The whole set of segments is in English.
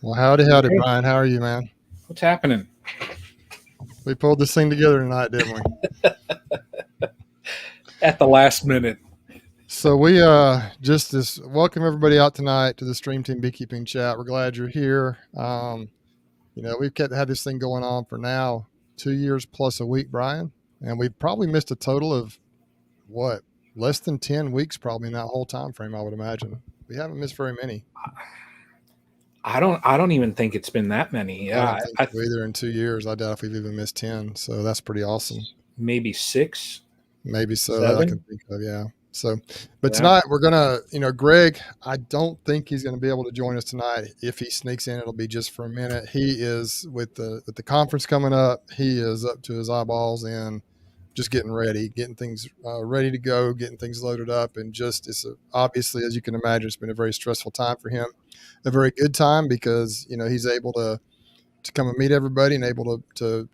Well, howdy, Okay. Brian. How are you, man? What's happening? We pulled this thing together tonight, didn't we? At the last minute. So we just this welcome everybody out tonight to the Stream Team Beekeeping Chat. We're glad you're here. We've had this thing going on for now 2 years plus a week, Brian, and we've probably missed a total of what less than 10 weeks, probably in that whole time frame. I would imagine we haven't missed very many. I don't even think it's been that many. I Yeah, don't think so either. In 2 years, I doubt if we've even missed 10. So that's pretty awesome. maybe 6, Maybe so, that I can 7. think of, yeah. So, but Yeah. tonight we're gonna, Greg. I don't think he's gonna be able to join us tonight. If he sneaks in, it'll be just for a minute. He is with the conference coming up. He is up to his eyeballs in just getting ready, getting things ready to go, getting things loaded up, and just obviously, as you can imagine, it's been a very stressful time for him. A very good time because he's able to come and meet everybody and able to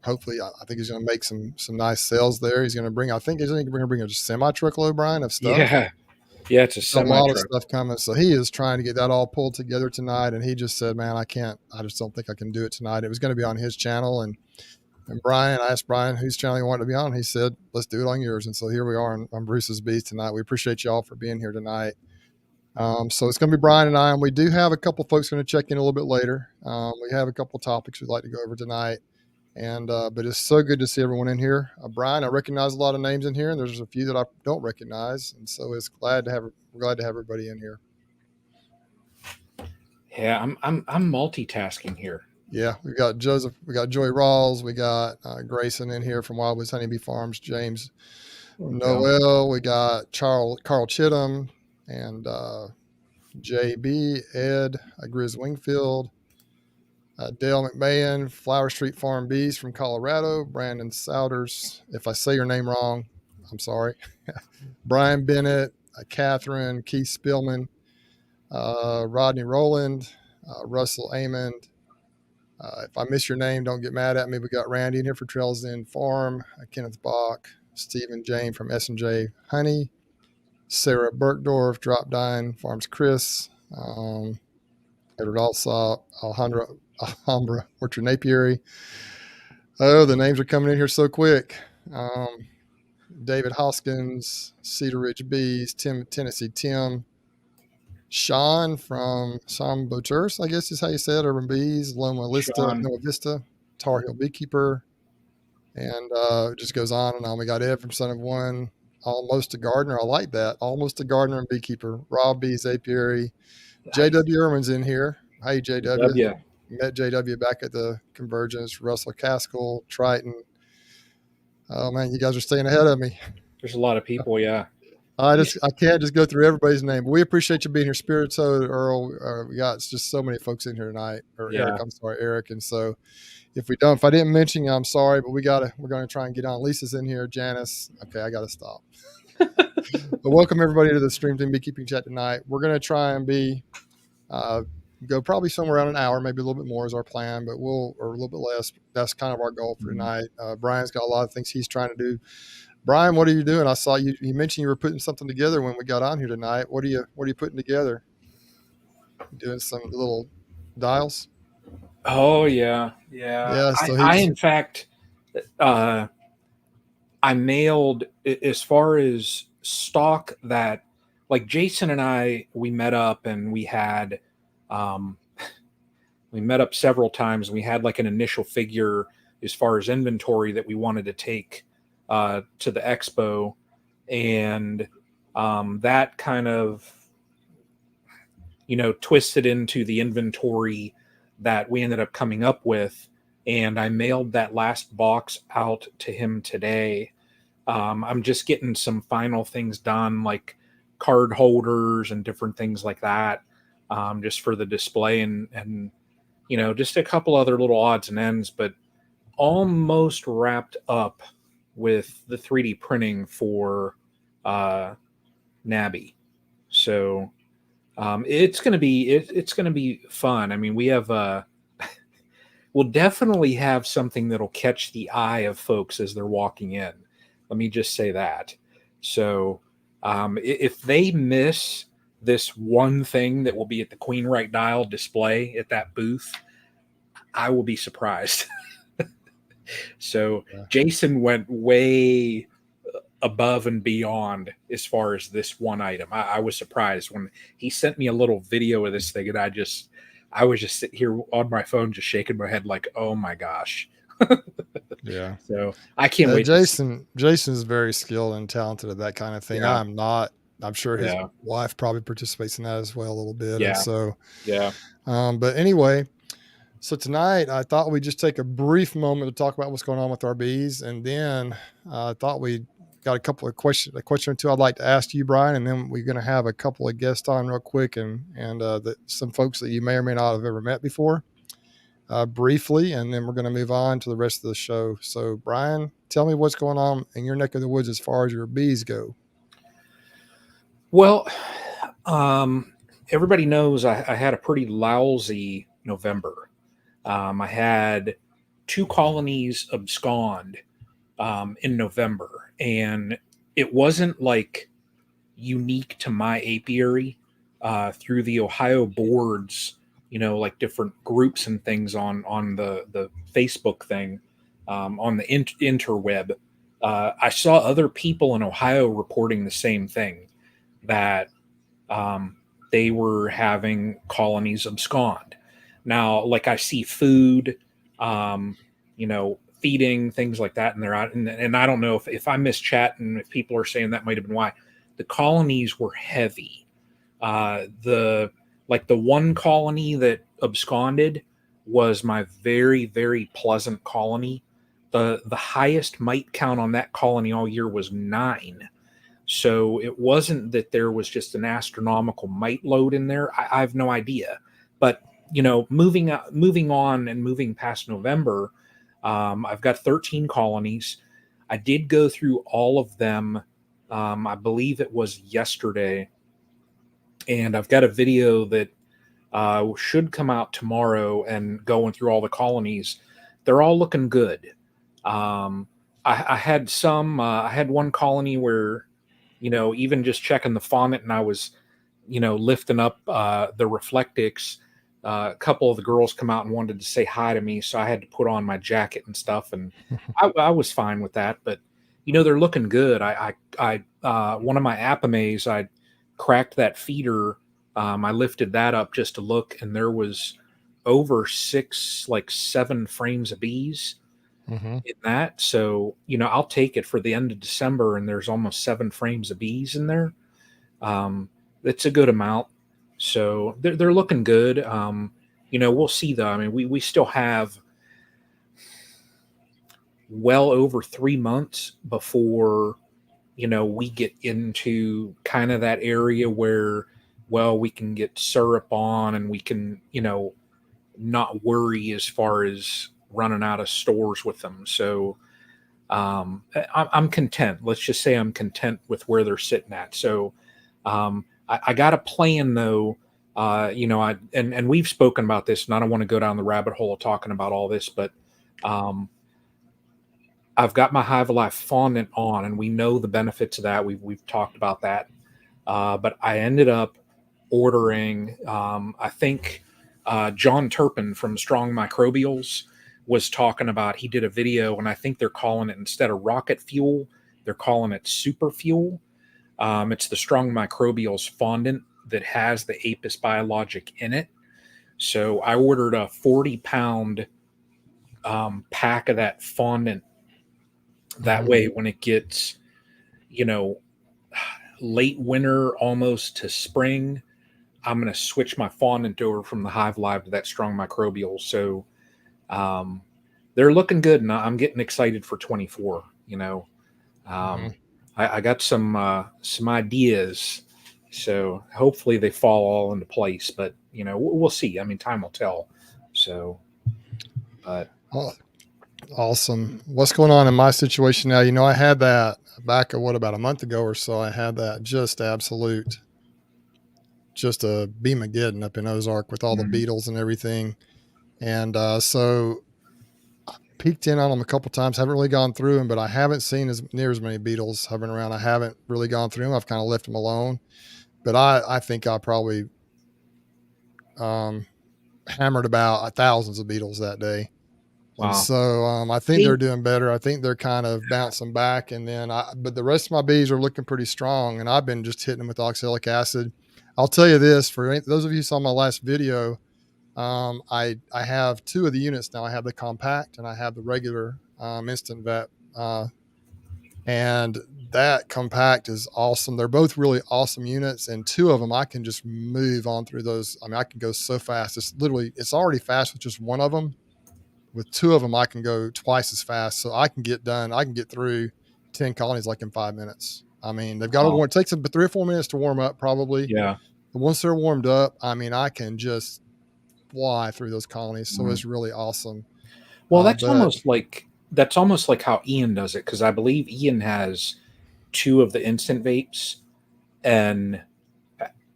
hopefully, I think he's going to make some nice sales there. He's going to bring, I think he's going to bring a semi truckload, Brian, of stuff. Yeah. Yeah, it's a A semi lot of truck. stuff coming. So he is trying to get that all pulled together tonight. And he just said, man, I can't, I just don't think I can do it tonight. It was going to be on his channel. And Brian, I asked Brian whose channel he wanted to be on. He said, let's do it on yours. And so here we are on Bruce's Bees tonight. We appreciate y'all for being here tonight. So it's going to be Brian and I, and we do have a couple folks going to check in a little bit later. We have a couple topics we'd like to go over tonight. But it's so good to see everyone in here. Brian, I recognize a lot of names in here, and there's a few that I don't recognize, and so we're glad to have everybody in here. Yeah, I'm multitasking here. Yeah, we got Joseph, we got Joey Rawls, we got Grayson in here from Wildwoods Honeybee Farms, James Noel, we got Carl Chittum, and JB, Ed, Grizz Wingfield. Dale McMahon, Flower Street Farm Bees from Colorado. Brandon Souders. If I say your name wrong, I'm sorry. Brian Bennett, Catherine, Keith Spillman, Rodney Rowland, Russell Amond. If I miss your name, don't get mad at me. We got Randy in here for Trails End Farm, Kenneth Bach, Stephen Jane from S&J Honey, Sarah Burkdorf, Drop Dine Farms Chris, Edward Alsop, Alhambra Orchard and Apiary. Oh, the names are coming in here so quick. David Hoskins, Cedar Ridge Bees, Tennessee Tim, Sean from Sam Boters, I guess is how you say it, Urban Bees, Loma Vista, Tar Heel Beekeeper, and it just goes on and on. We got Ed from Son of One, Almost a Gardener. I like that. Almost a Gardener and Beekeeper. Rob Bees Apiary. JW Irwin's in here. Hey, JW. Met JW back at the Convergence. Russell Caskell, Triton. Oh man, you guys are staying ahead of me. There's a lot of people, yeah. I can't just go through everybody's name. But we appreciate you being here, Spirit Toad, Earl. We got just so many folks in here tonight. Or yeah. Eric, I'm sorry, Eric. And so if I didn't mention you, I'm sorry, but we're going to try and get on. Lisa's in here, Janice. Okay, I got to stop. But welcome everybody to the Stream Team Beekeeping Chat tonight. We're going to try and go probably somewhere around an hour, maybe a little bit more is our plan, but or a little bit less. That's kind of our goal for tonight. Brian's got a lot of things he's trying to do. Brian, what are you doing? I saw you mentioned you were putting something together when we got on here tonight. What are you putting together? Doing some little dials? Oh yeah. So I in fact I mailed, as far as stock, that like Jason and I, we met up and we had we met up several times and we had like an initial figure as far as inventory that we wanted to take to the expo, and that kind of twisted into the inventory that we ended up coming up with, and I mailed that last box out to him today. I'm just getting some final things done, like card holders and different things like that, just for the display, and just a couple other little odds and ends, but almost wrapped up with the 3D printing for NAHBE. So it's going to be fun. I mean, we have we'll definitely have something that'll catch the eye of folks as they're walking in. Let me just say that. So if they miss this one thing that will be at the Queen Right Dial display at that booth, I will be surprised. So Jason went way above and beyond as far as this one item. I was surprised when he sent me a little video of this thing, and I was just sitting here on my phone, just shaking my head like, oh my gosh. Yeah. So I can't wait. Jason's very skilled and talented at that kind of thing. Yeah. I'm not. I'm sure his Yeah. wife probably participates in that as well a little bit. Yeah. And so, Yeah. But anyway, so tonight I thought we'd just take a brief moment to talk about what's going on with our bees, and then I thought we got a question or two I'd like to ask you, Brian, and then we're going to have a couple of guests on real quick, and some folks that you may or may not have ever met before, briefly, and then we're going to move on to the rest of the show. So, Brian, tell me what's going on in your neck of the woods as far as your bees go. Well, everybody knows I had a pretty lousy November. I had 2 colonies abscond in November, and it wasn't like unique to my apiary. Through the Ohio boards, like different groups and things on the Facebook thing, on the interweb, I saw other people in Ohio reporting the same thing, that they were having colonies abscond. Now, like I see food, feeding, things like that, and they're out. And I don't know if I missed chat and if people are saying that might have been why. The colonies were heavy. The one colony that absconded was my very, very pleasant colony. The highest mite count on that colony all year was 9. So it wasn't that there was just an astronomical mite load in there. I have no idea. But, moving on and moving past November, I've got 13 colonies. I did go through all of them. I believe it was yesterday. And I've got a video that should come out tomorrow, and going through all the colonies. They're all looking good. I had I had one colony where, even just checking the faunet, and I was, lifting up the reflectix. A couple of the girls come out and wanted to say hi to me, so I had to put on my jacket and stuff, and I was fine with that. But they're looking good. I one of my apimays, I cracked that feeder. I lifted that up just to look, and there was over 7 frames of bees in that. So, I'll take it for the end of December, and there's almost 7 frames of bees in there. It's a good amount. So they're looking good. We'll see though. I mean, we still have well over 3 months before, we get into kind of that area where, we can get syrup on, and we can, not worry as far as running out of stores with them. So I'm content. Let's just say I'm content with where they're sitting at. So I got a plan though. And we've spoken about this, and I don't want to go down the rabbit hole of talking about all this, but I've got my Hive Alive fondant on, and we know the benefits of that. We've talked about that. But I ended up ordering, I think John Turpin from Strong Microbials was talking about, he did a video, and I think they're calling it, instead of rocket fuel, they're calling it super fuel. It's the Strong Microbials fondant that has the Apis biologic in it. So I ordered a 40-pound pack of that fondant. That way, when it gets, late winter, almost to spring, I'm going to switch my fondant over from the Hive Live to that Strong Microbial. So they're looking good, and I'm getting excited for 24. I got some ideas, so hopefully they fall all into place. But we'll see. I mean, time will tell. So, but awesome. What's going on in my situation now? I had that back about a month ago or so. I had that just a Beemageddon up in Ozark with all the beetles and everything. And so I peeked in on them a couple times. Haven't really gone through them, but I haven't seen near as many beetles hovering around. I haven't really gone through them. I've kind of left them alone. but I think I probably hammered about thousands of beetles that day. And Wow. so I think they're doing better. I think they're kind of bouncing back. And then, but the rest of my bees are looking pretty strong. And I've been just hitting them with oxalic acid. I'll tell you this, for those of you who saw my last video, I have two of the units now. I have the compact and I have the regular instant vet. And that compact is awesome. They're both really awesome units. And two of them, I can just move on through those. I mean, I can go so fast. It's already fast with just one of them. With two of them, I can go twice as fast. So I can get through 10 colonies like in 5 minutes. I mean, they've got to warm. It takes them 3 or 4 minutes to warm up, probably. Yeah. But once they're warmed up, I mean, I can just fly through those colonies. So it's really awesome. Well, that's almost like how Ian does it, because I believe Ian has 2 of the instant vapes. And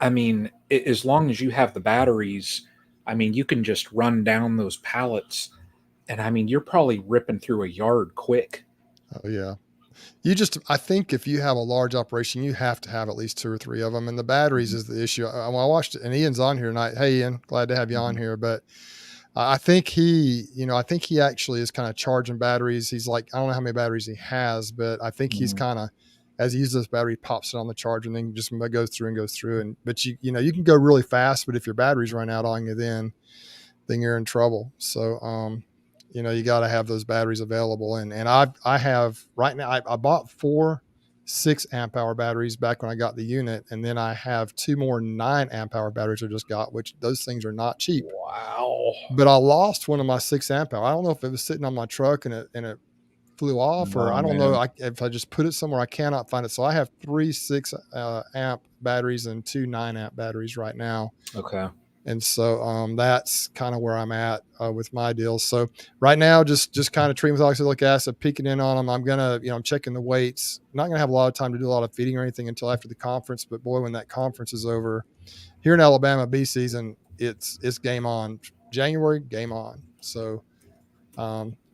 I mean, as long as you have the batteries, I mean, you can just run down those pallets. And I mean, you're probably ripping through a yard quick. Oh, yeah. I think if you have a large operation, you have to have at least 2 or 3 of them. And the batteries is the issue. I watched it, and Ian's on here tonight. Hey, Ian, glad to have you on here. But I think he actually is kind of charging batteries. He's like, I don't know how many batteries he has, but I think he's kind of, as he uses this battery, pops it on the charger and then just goes through. But you can go really fast, but if your batteries run out on you, then you're in trouble. So, you got to have those batteries available. And I have right now, I bought 4 6 amp hour batteries back when I got the unit. And then I have 2 more 9 amp hour batteries I just got, which those things are not cheap. Wow. But I lost one of my 6 amp hour. I don't know if it was sitting on my truck and it flew off, or I don't know if I just put it somewhere. I cannot find it. So I have 3 6 amp batteries and 2 9 amp batteries right now. Okay. And so that's kind of where I'm at with my deals. So right now, just kind of treating with oxalic acid, peeking in on them. I'm gonna, I'm checking the weights. I'm not gonna have a lot of time to do a lot of feeding or anything until after the conference. But boy, when that conference is over, here in Alabama, bee season, it's game on. January, game on. So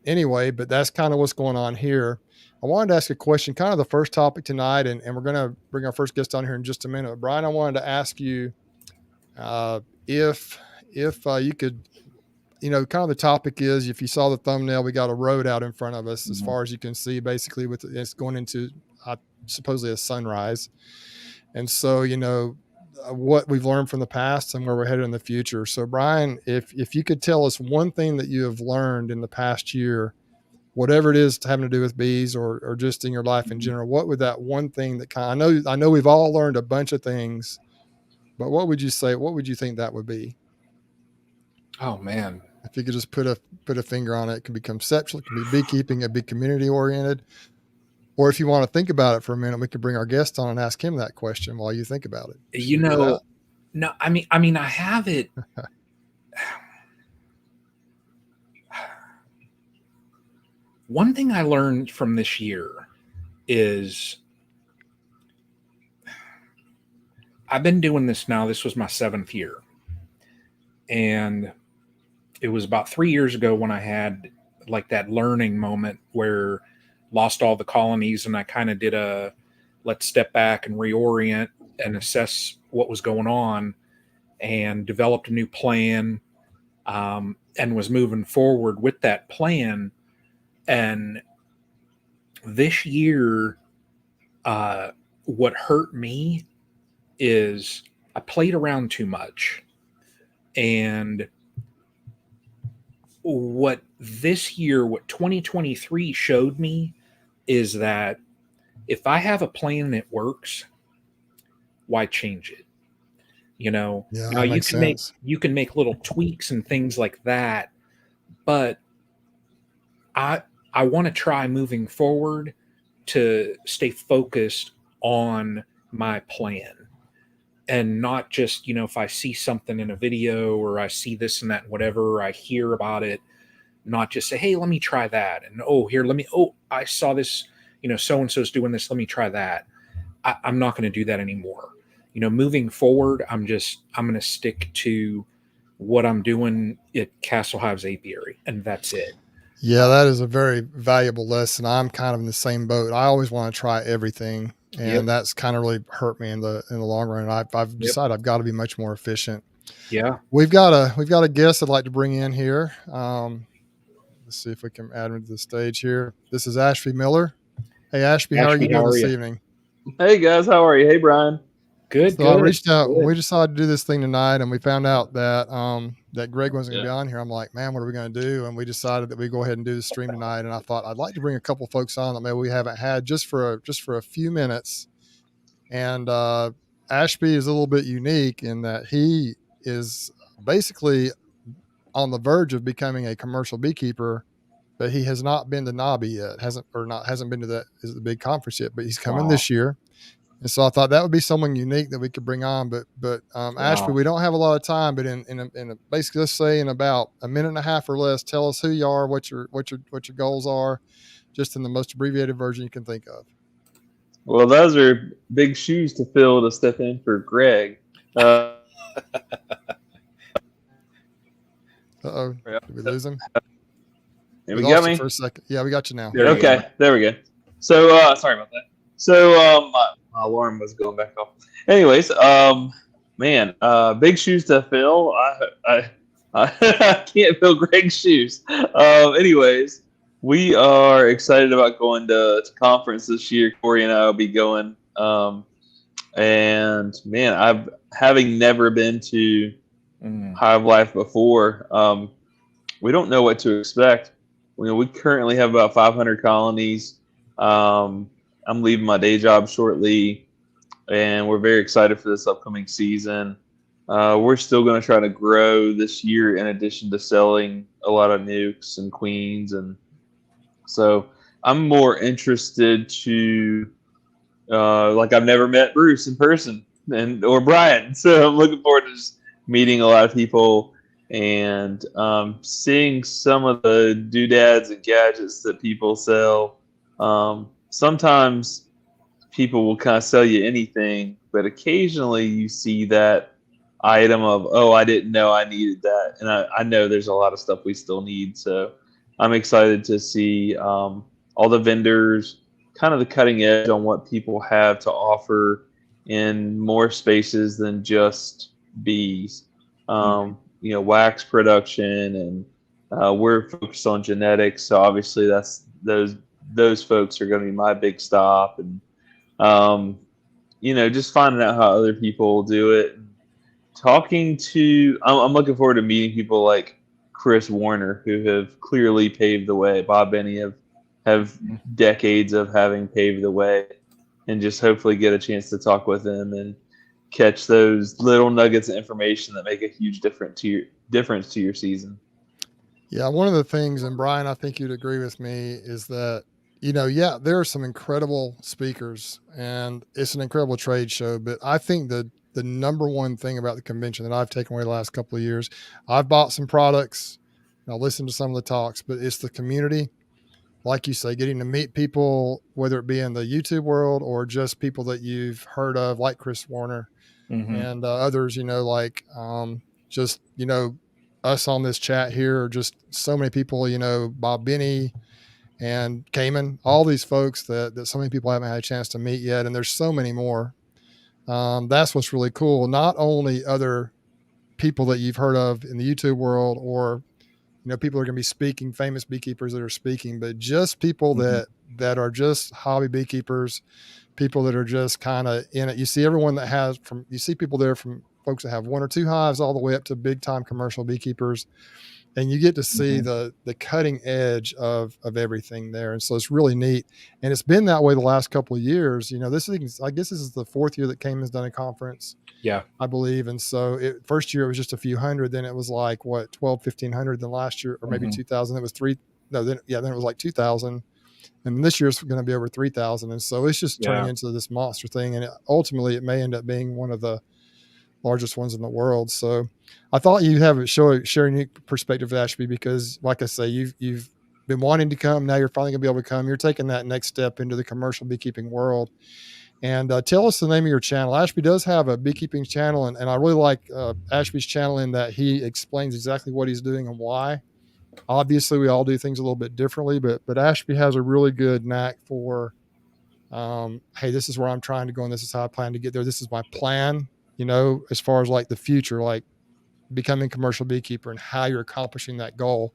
anyway, but that's kind of what's going on here. I wanted to ask a question, kind of the first topic tonight, and we're gonna bring our first guest on here in just a minute. Brian, I wanted to ask you. If you could, kind of the topic is, if you saw the thumbnail, we got a road out in front of us as far as you can see, basically it's going into supposedly a sunrise. And so, what we've learned from the past and where we're headed in the future. So Brian, if you could tell us one thing that you have learned in the past year, whatever it is having to do with bees or just in your life in general, what would that one thing that I know we've all learned a bunch of things, but what would you say? What would you think that would be? Oh man! If you could just put a finger on it, it can be conceptual, it can be beekeeping, it can be community oriented, or if you want to think about it for a minute, we could bring our guest on and ask him that question while you think about it. No, I mean, I have it. One thing I learned from this year is, I've been doing this now. This was my 7th year. And it was about 3 years ago when I had like that learning moment where lost all the colonies, and I kind of did a let's step back and reorient and assess what was going on, and developed a new plan, and was moving forward with that plan. And this year, what hurt me is I played around too much. And what 2023 showed me is that if I have a plan that works, why change it? Now you can make little tweaks and things like that, but I want to try moving forward to stay focused on my plan. And not just, if I see something in a video or I see this and that, and whatever, or I hear about it, not just say, hey, let me try that. And, I saw this, so-and-so's doing this. Let me try that. I'm not going to do that anymore. Moving forward, I'm going to stick to what I'm doing at Castle Hive's apiary, and that's it. Yeah, that is a very valuable lesson. I'm kind of in the same boat. I always want to try everything. and that's kind of really hurt me in the long run. I've decided I've got to be much more efficient. Yeah. We've got a guest I'd like to bring in here. Let's see if we can add him to the stage here. This is Ashby Miller. Hey, Ashby, how are you doing this evening? Hey, guys. How are you? Hey, Brian. Good, So good. I reached out. Good. We decided to do this thing tonight, and we found out that that Greg wasn't going to be on here. I'm like, man, what are we going to do? And we decided that we go ahead and do the stream tonight. And I thought I'd like to bring a couple folks on that maybe we haven't had just for a few minutes. And Ashby is a little bit unique in that he is basically on the verge of becoming a commercial beekeeper, but he has not been to NAHBE yet. Hasn't been to the big conference yet, but he's coming this year. And so I thought that would be someone unique that we could bring on. But Ashby, we don't have a lot of time, but in basically, let's say in about a minute and a half or less, tell us who you are, what your goals are, just in the most abbreviated version you can think of. Well, those are big shoes to fill to step in for Greg. Uh-oh. Did we lose him? We got me for a second. Yeah, we got you now. Okay, there we go. So sorry about that. So my alarm was going back off. Anyways, man, big shoes to fill. I can't fill Greg's shoes. Anyways, we are excited about going to conference this year. Corey and I will be going. And man, having never been to Hive Life before, we don't know what to expect. We currently have about 500 colonies. I'm leaving my day job shortly, and we're very excited for this upcoming season. We're still going to try to grow this year in addition to selling a lot of nukes and queens. And so I'm more interested to, I've never met Bruce in person or Brian. So I'm looking forward to just meeting a lot of people and seeing some of the doodads and gadgets that people sell. Sometimes people will kind of sell you anything, but occasionally you see that item of, oh, I didn't know I needed that. And I know there's a lot of stuff we still need. So I'm excited to see all the vendors, kind of the cutting edge on what people have to offer in more spaces than just bees. Wax production, and we're focused on genetics. So obviously those folks are going to be my big stop, and just finding out how other people do it. I'm looking forward to meeting people like Chris Warner, who have clearly paved the way. Bob Benny have decades of having paved the way, and just hopefully get a chance to talk with them and catch those little nuggets of information that make a huge difference to your season. Yeah, one of the things, and Brian, I think you'd agree with me, is that there are some incredible speakers, and it's an incredible trade show. But I think the number one thing about the convention that I've taken away the last couple of years, I've bought some products, and I'll listen to some of the talks, but it's the community. Like you say, getting to meet people, whether it be in the YouTube world or just people that you've heard of, like Chris Warner and others, us on this chat here, or just so many people, Bob Benny and Cayman, all these folks that so many people haven't had a chance to meet yet. And there's so many more. That's what's really cool. Not only other people that you've heard of in the YouTube world, or people are going to be speaking, famous beekeepers that are speaking, but just people that are just hobby beekeepers, people that are just kind of in it. You see everyone that you see people there from folks that have 1 or 2 hives all the way up to big time commercial beekeepers. And you get to see the cutting edge of everything there. And so it's really neat. And it's been that way the last couple of years. I guess this is the 4th year that Cayman's done a conference. Yeah, I believe. And so first year it was just a few hundred. Then it was like 1,500. Then last year, or maybe 2,000, it was then it was like 2,000. And this year's going to be over 3,000. And so it's just turning into this monster thing. And ultimately it may end up being one of the largest ones in the world. So I thought you'd have share a unique perspective, Ashby, because like I say, you've been wanting to come. Now you're finally gonna be able to come. You're taking that next step into the commercial beekeeping world. And tell us the name of your channel. Ashby does have a beekeeping channel, and I really like Ashby's channel in that he explains exactly what he's doing and why. Obviously we all do things a little bit differently, but Ashby has a really good knack for hey, this is where I'm trying to go and this is how I plan to get there. This is my plan, as far as like the future, like becoming a commercial beekeeper and how you're accomplishing that goal.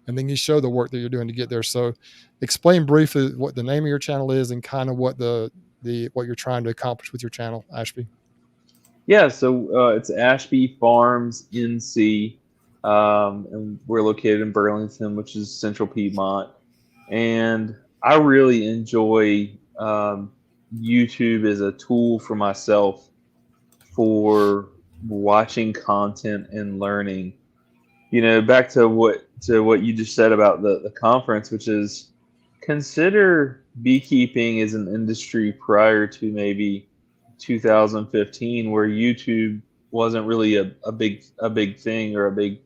And then you show the work that you're doing to get there. So explain briefly what the name of your channel is and kind of what what you're trying to accomplish with your channel, Ashby. Yeah, so it's Ashby Farms NC, and we're located in Burlington, which is central Piedmont. And I really enjoy YouTube as a tool for myself for watching content and learning. Back to what you just said about the conference, which is consider beekeeping as an industry prior to maybe 2015, where YouTube wasn't really a big thing or a big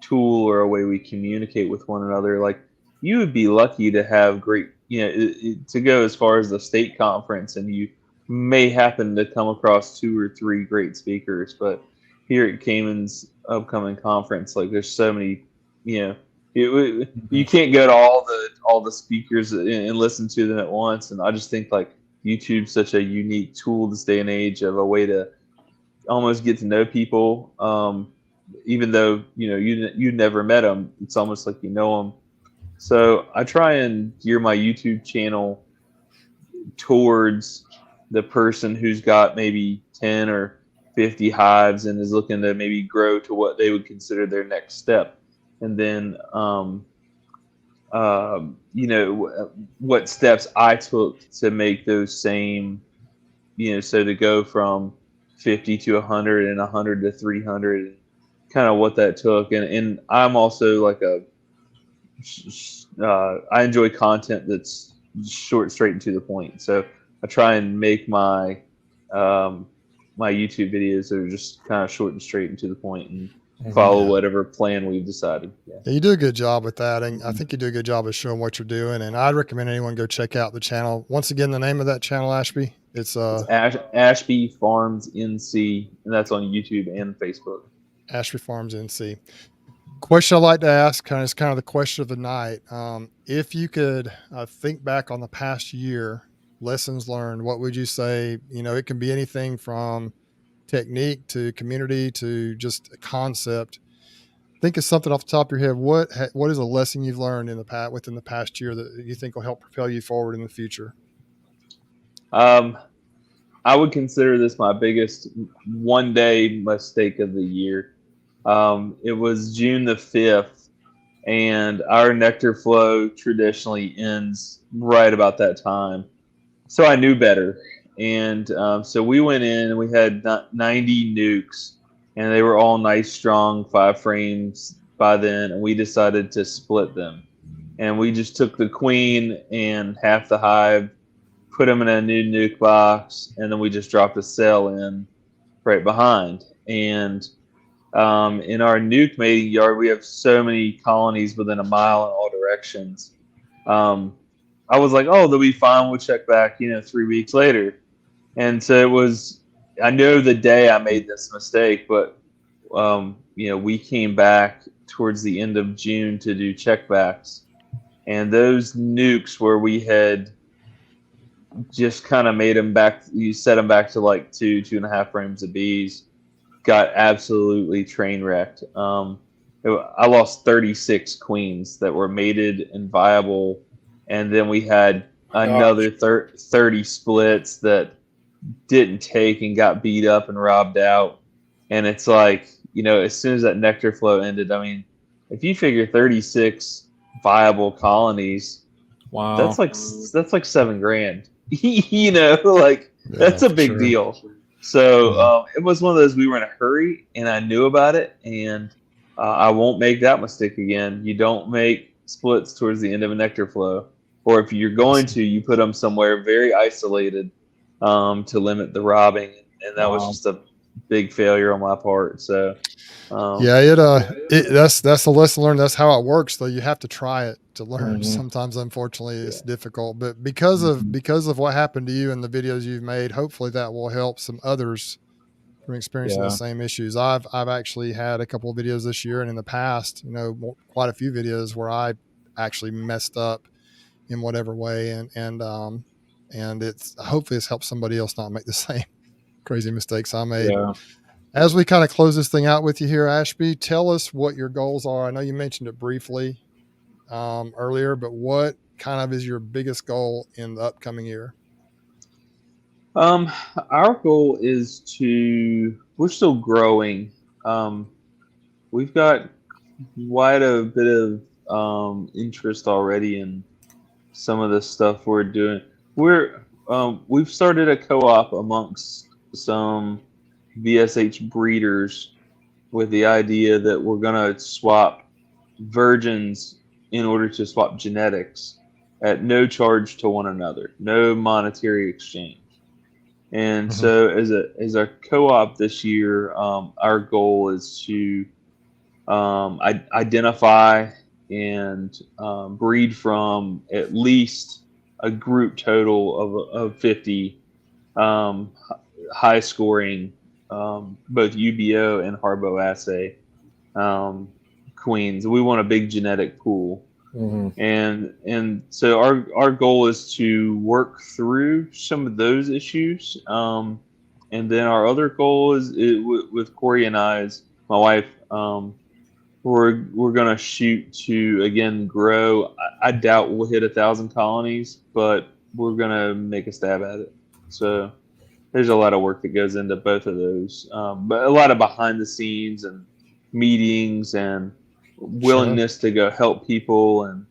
tool or a way we communicate with one another. Like, you would be lucky to have great, to go as far as the state conference, and you may happen to come across 2 or 3 great speakers. But here at Cayman's upcoming conference, like, there's so many, you can't go to all the speakers and listen to them at once. And I just think like YouTube's such a unique tool this day and age of a way to almost get to know people, even though you never met them. It's almost like you know them. So I try and gear my YouTube channel towards the person who's got maybe 10 or 50 hives and is looking to maybe grow to what they would consider their next step. And then what steps I took to make those same, so to go from 50 to 100 and 100 to 300, kind of what that took. And I'm also like I enjoy content that's short, straight and to the point. So I try and make my my YouTube videos that are just kind of short and straight and to the point, and follow whatever plan we've decided. Yeah, you do a good job with that. And I think you do a good job of showing what you're doing. And I'd recommend anyone go check out the channel. Once again, the name of that channel, Ashby, it's Ashby Farms NC, and that's on YouTube and Facebook. Ashby Farms NC. Question I like to ask, it's kind of the question of the night. If you could think back on the past year, lessons learned, what would you say? It can be anything from technique to community to just a concept. Think of something off the top of your head. What is a lesson you've learned within the past year that you think will help propel you forward in the future? I would consider this my biggest one-day mistake of the year. It was June the 5th, and our nectar flow traditionally ends right about that time. So I knew better. And so we went in and we had 90 nukes, and they were all nice, strong 5 frames by then. And we decided to split them. And we just took the queen and half the hive, put them in a new nuke box, and then we just dropped a cell in right behind. And in our nuke mating yard, we have so many colonies within a mile in all directions. I was like, oh, they'll be fine. We'll check back, 3 weeks later. And so I know the day I made this mistake, but, we came back towards the end of June to do checkbacks. And those nukes where we had just kind of made them back, you set them back to like 2.5 frames of bees, got absolutely train wrecked. I lost 36 queens that were mated and viable. And then we had another 30 splits that didn't take and got beat up and robbed out. And it's like, as soon as that nectar flow ended, I mean, if you figure 36 viable colonies, wow, that's like $7,000. That's a big deal. So it was one of those, we were in a hurry, and I knew about it, and I won't make that mistake again. You don't make splits towards the end of a nectar flow, or if you're going to, you put them somewhere very isolated to limit the robbing, and that was just a big failure on my part. So that's the lesson learned. That's how it works, though. You have to try it to learn. Sometimes, unfortunately, it's difficult, but because of what happened to you and the videos you've made, hopefully that will help some others from experiencing the same issues. I've actually had a couple of videos this year, and in the past, quite a few videos where I actually messed up in whatever way, and and hopefully it's helped somebody else not make the same crazy mistakes I made. Yeah. As we kind of close this thing out with you here, Ashby, tell us what your goals are. I know you mentioned it briefly earlier, but what kind of is your biggest goal in the upcoming year? Our goal is we're still growing. We've got quite a bit of interest already in some of the stuff we're doing. We've started a co-op amongst some VSH breeders with the idea that we're going to swap virgins in order to swap genetics at no charge to one another, no monetary exchange. And so as a co-op this year, our goal is to identify and breed from at least a group total of 50 high scoring both UBO and Harbo assay queens. We want a big genetic pool. And so our goal is to work through some of those issues. And then our other goal is with Corey and my wife, we're gonna shoot to again grow. I doubt we'll hit 1,000 colonies, but we're gonna make a stab at it. So there's a lot of work that goes into both of those, but a lot of behind the scenes and meetings and willingness to go help people and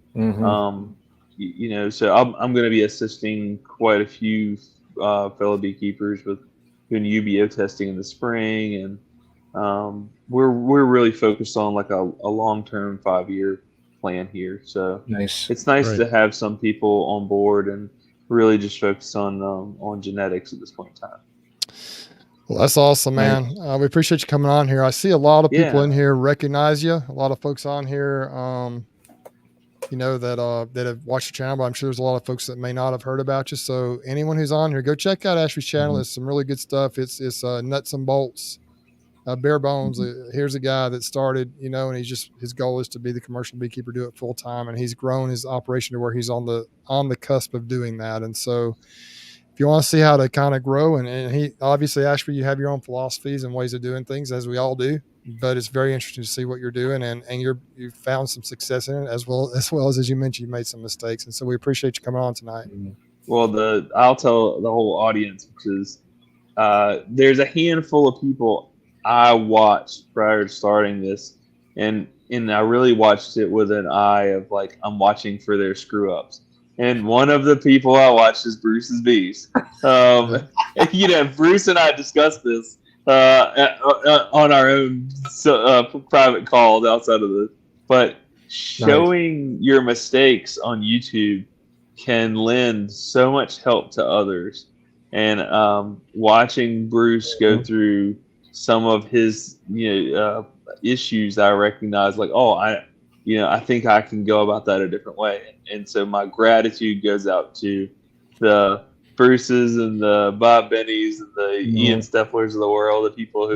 so I'm going to be assisting quite a few fellow beekeepers with doing UBO testing in the spring, and we're really focused on like a long-term 5-year plan here. So it's nice to have some people on board and really just focus on genetics at this point in time. Well, that's awesome, man. We appreciate you coming on here. I see a lot of people in here recognize you. A lot of folks on here, that have watched the channel, but I'm sure there's a lot of folks that may not have heard about you. So anyone who's on here, go check out Ashby's channel. It's some really good stuff. It's nuts and bolts, bare bones. Here's a guy that started, and his goal is to be the commercial beekeeper, do it full time, and he's grown his operation to where he's on the cusp of doing that. And so if you want to see how to kind of grow, and he obviously, Ashby, you have your own philosophies and ways of doing things, as we all do, but it's very interesting to see what you're doing, and you've found some success in it as well as you mentioned, you made some mistakes. And so we appreciate you coming on tonight. Well, I'll tell the whole audience, which is there's a handful of people I watched prior to starting this, and I really watched it with an eye of like, I'm watching for their screw ups. And one of the people I watched is Bruce's Bees. Bruce and I discussed this on our own private calls outside of this. But showing your mistakes on YouTube can lend so much help to others. And watching Bruce go through some of his issues, I recognize like, I think I can go about that a different way. And so my gratitude goes out to the Bruces and the Bob Bennies and the Ian Stefflers of the world, the people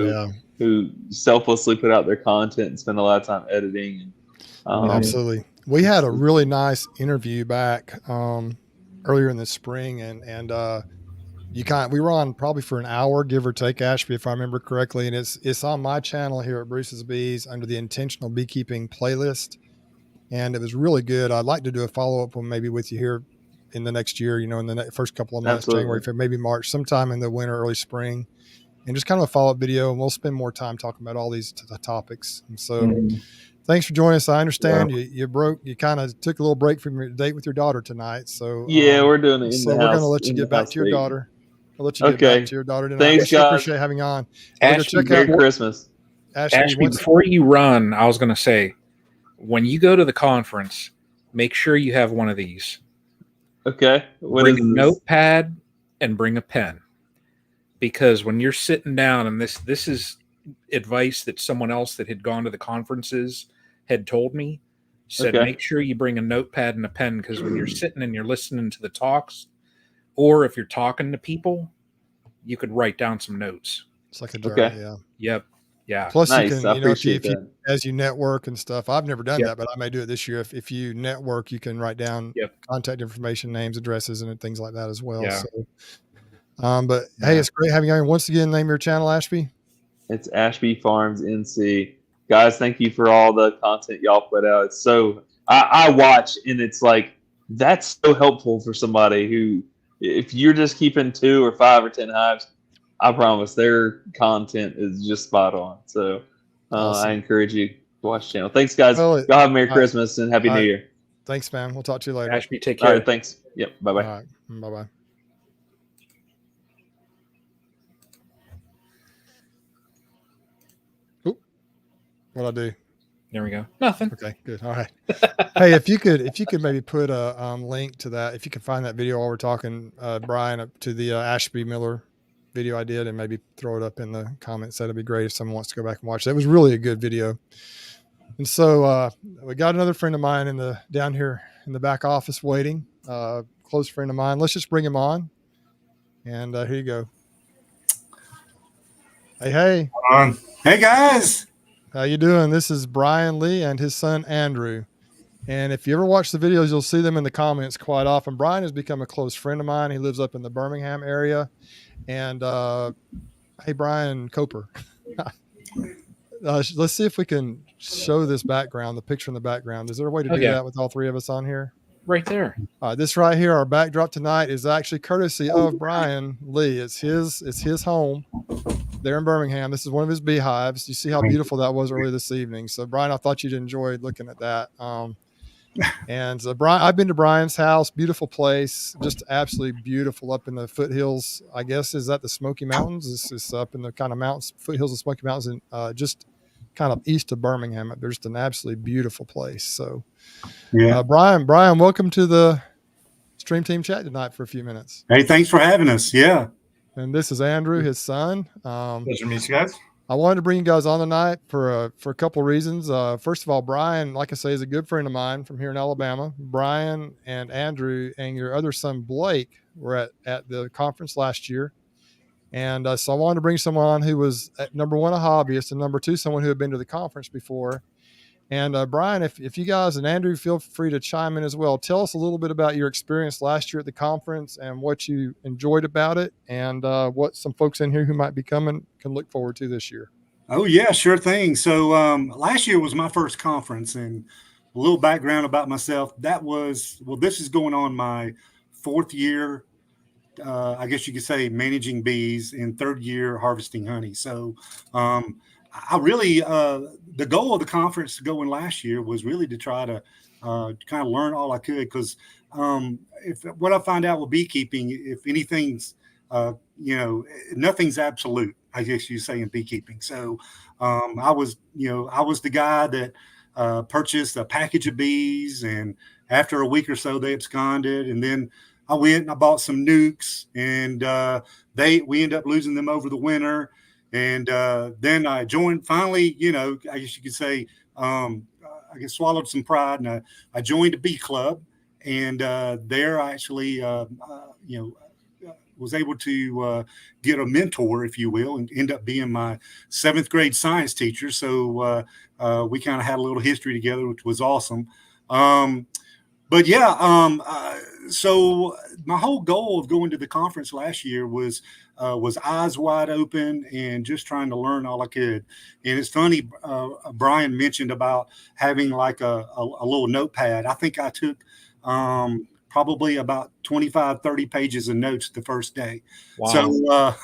who selflessly put out their content and spend a lot of time editing. Absolutely. We had a really nice interview back earlier in the spring, and we were on probably for an hour, give or take, Ashby, if I remember correctly. And it's on my channel here at Bruce's Bees under the Intentional Beekeeping playlist. And it was really good. I'd like to do a follow-up one maybe with you here in the next year, in the first couple of months, January, maybe March, sometime in the winter, early spring, and just kind of a follow-up video. And we'll spend more time talking about all these topics. And so thanks for joining us. I understand you kind of took a little break from your date with your daughter tonight. So we're doing it. So we're going to let you get back to your daughter. I'll let you get back to your daughter tonight. Thanks, guys. Appreciate having you on. Ashby, Merry Christmas. Ashby, before you run, I was going to say, when you go to the conference, make sure you have one of these. Okay. Bring a notepad and bring a pen. Because when you're sitting down, and this is advice that someone else that had gone to the conferences had told me, said make sure you bring a notepad and a pen, because when you're sitting and you're listening to the talks, or if you're talking to people, you could write down some notes. It's like a journal, Yep. Yeah. Plus, Nice. you can, I if appreciate you that. as you network and stuff. I've never done Yep. that, but I may do it this year. If you network, you can write down Yep. contact information, names, addresses, and things like that as well. Yeah. So, but Yeah. hey, it's great having you on. Once again, name your channel, Ashby. It's Ashby Farms NC. Guys, thank you for all the content y'all put out. It's so I watch, and it's like that's so helpful for somebody who, if you're just keeping 2 or 5 or 10 hives, I promise their content is just spot on. So Awesome. I encourage you to watch the channel. Thanks, guys. Well, Y'all have a Merry all right. Christmas and Happy All New right. Year. Thanks, man. We'll talk to you later. Ashby, take All care. right, thanks. Yep. Bye bye. All right. Bye bye. What'd I do? There we go. Nothing. Okay, good. All right. Hey, if you could maybe put a link to that, if you can find that video while we're talking, Brian, up to the Ashby Miller video I did, and maybe throw it up in the comments. That'd be great if someone wants to go back and watch. That was really a good video. And so we got another friend of mine down here in the back office waiting. Close friend of mine. Let's just bring him on. And here you go. Hey. Hey guys. How you doing? This is Brian Lee and his son Andrew. And if you ever watch the videos, you'll see them in the comments quite often. Brian has become a close friend of mine. He lives up in the Birmingham area. And hey, Brian Coper. Let's see if we can show this background, the picture in the background. Is there a way to do that with all 3 of us on here? Right there. This right here, our backdrop tonight, is actually courtesy of Brian Lee. It's his home there in Birmingham. This is one of his beehives. You see how beautiful that was earlier this evening. So Brian, I thought you'd enjoy looking at that. And so Brian, I've been to Brian's house, beautiful place, just absolutely beautiful up in the foothills. I guess, is that the Smoky Mountains? This is up in the kind of mountains, foothills of Smoky Mountains, and just kind of east of Birmingham. There's just an absolutely beautiful place. So yeah, Brian, welcome to the Stream Team Chat tonight for a few minutes. Hey, thanks for having us. Yeah. And this is Andrew, his son. Pleasure to meet you guys. I wanted to bring you guys on tonight for a couple of reasons. First of all, Brian, like I say, is a good friend of mine from here in Alabama. Brian and Andrew and your other son, Blake, were at the conference last year. And so I wanted to bring someone on who was, number 1, a hobbyist, and number 2, someone who had been to the conference before. And Brian, if you guys, and Andrew, feel free to chime in as well. Tell us a little bit about your experience last year at the conference and what you enjoyed about it, and what some folks in here who might be coming can look forward to this year. Oh, yeah, sure thing. So last year was my first conference, and a little background about myself. This is going on my 4th year, I guess you could say, managing bees, and 3rd year harvesting honey. So I really, the goal of the conference going last year was really to try to kind of learn all I could, because what I find out with beekeeping, if anything's, nothing's absolute, I guess you say, in beekeeping. So I was the guy that purchased a package of bees, and after a week or so they absconded, and then I went and I bought some nukes, and we ended up losing them over the winter. And then I joined, finally, I guess you could say, I guess swallowed some pride, and I joined a bee club, and there I actually, was able to get a mentor, if you will, and end up being my 7th grade science teacher. So we kind of had a little history together, which was awesome. But yeah, so my whole goal of going to the conference last year was eyes wide open and just trying to learn all I could. And it's funny, Brian mentioned about having like a little notepad. I think I took probably about 25, 30 pages of notes the first day. Wow. So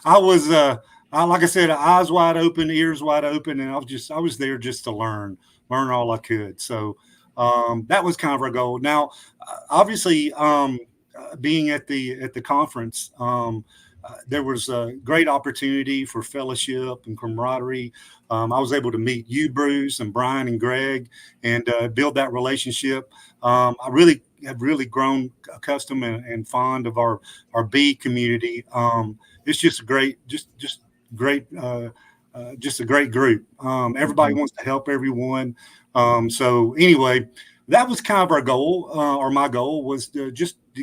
I was, like I said, eyes wide open, ears wide open. And I was there just to learn all I could. So that was kind of our goal. Now, obviously, being at the conference, there was a great opportunity for fellowship and camaraderie. I was able to meet you, Bruce, and Brian and Greg, and build that relationship. I have really grown accustomed and fond of our bee community. It's just a great, just a great group. Everybody wants to help everyone. So anyway, that was kind of our goal, or my goal was to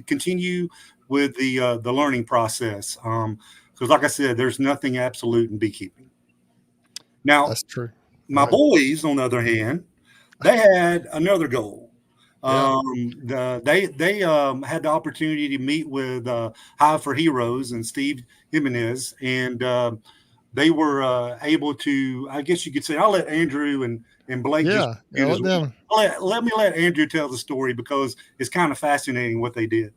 continue with the learning process. Because like I said, there's nothing absolute in beekeeping. Now, That's true. my Right. boys, on the other hand, they had another goal. Yeah. They had the opportunity to meet with Hive for Heroes and Steve Jimenez, and they were able to, I guess you could say, I'll let Andrew and Blake just let them. Let Andrew tell the story, because it's kind of fascinating what they did.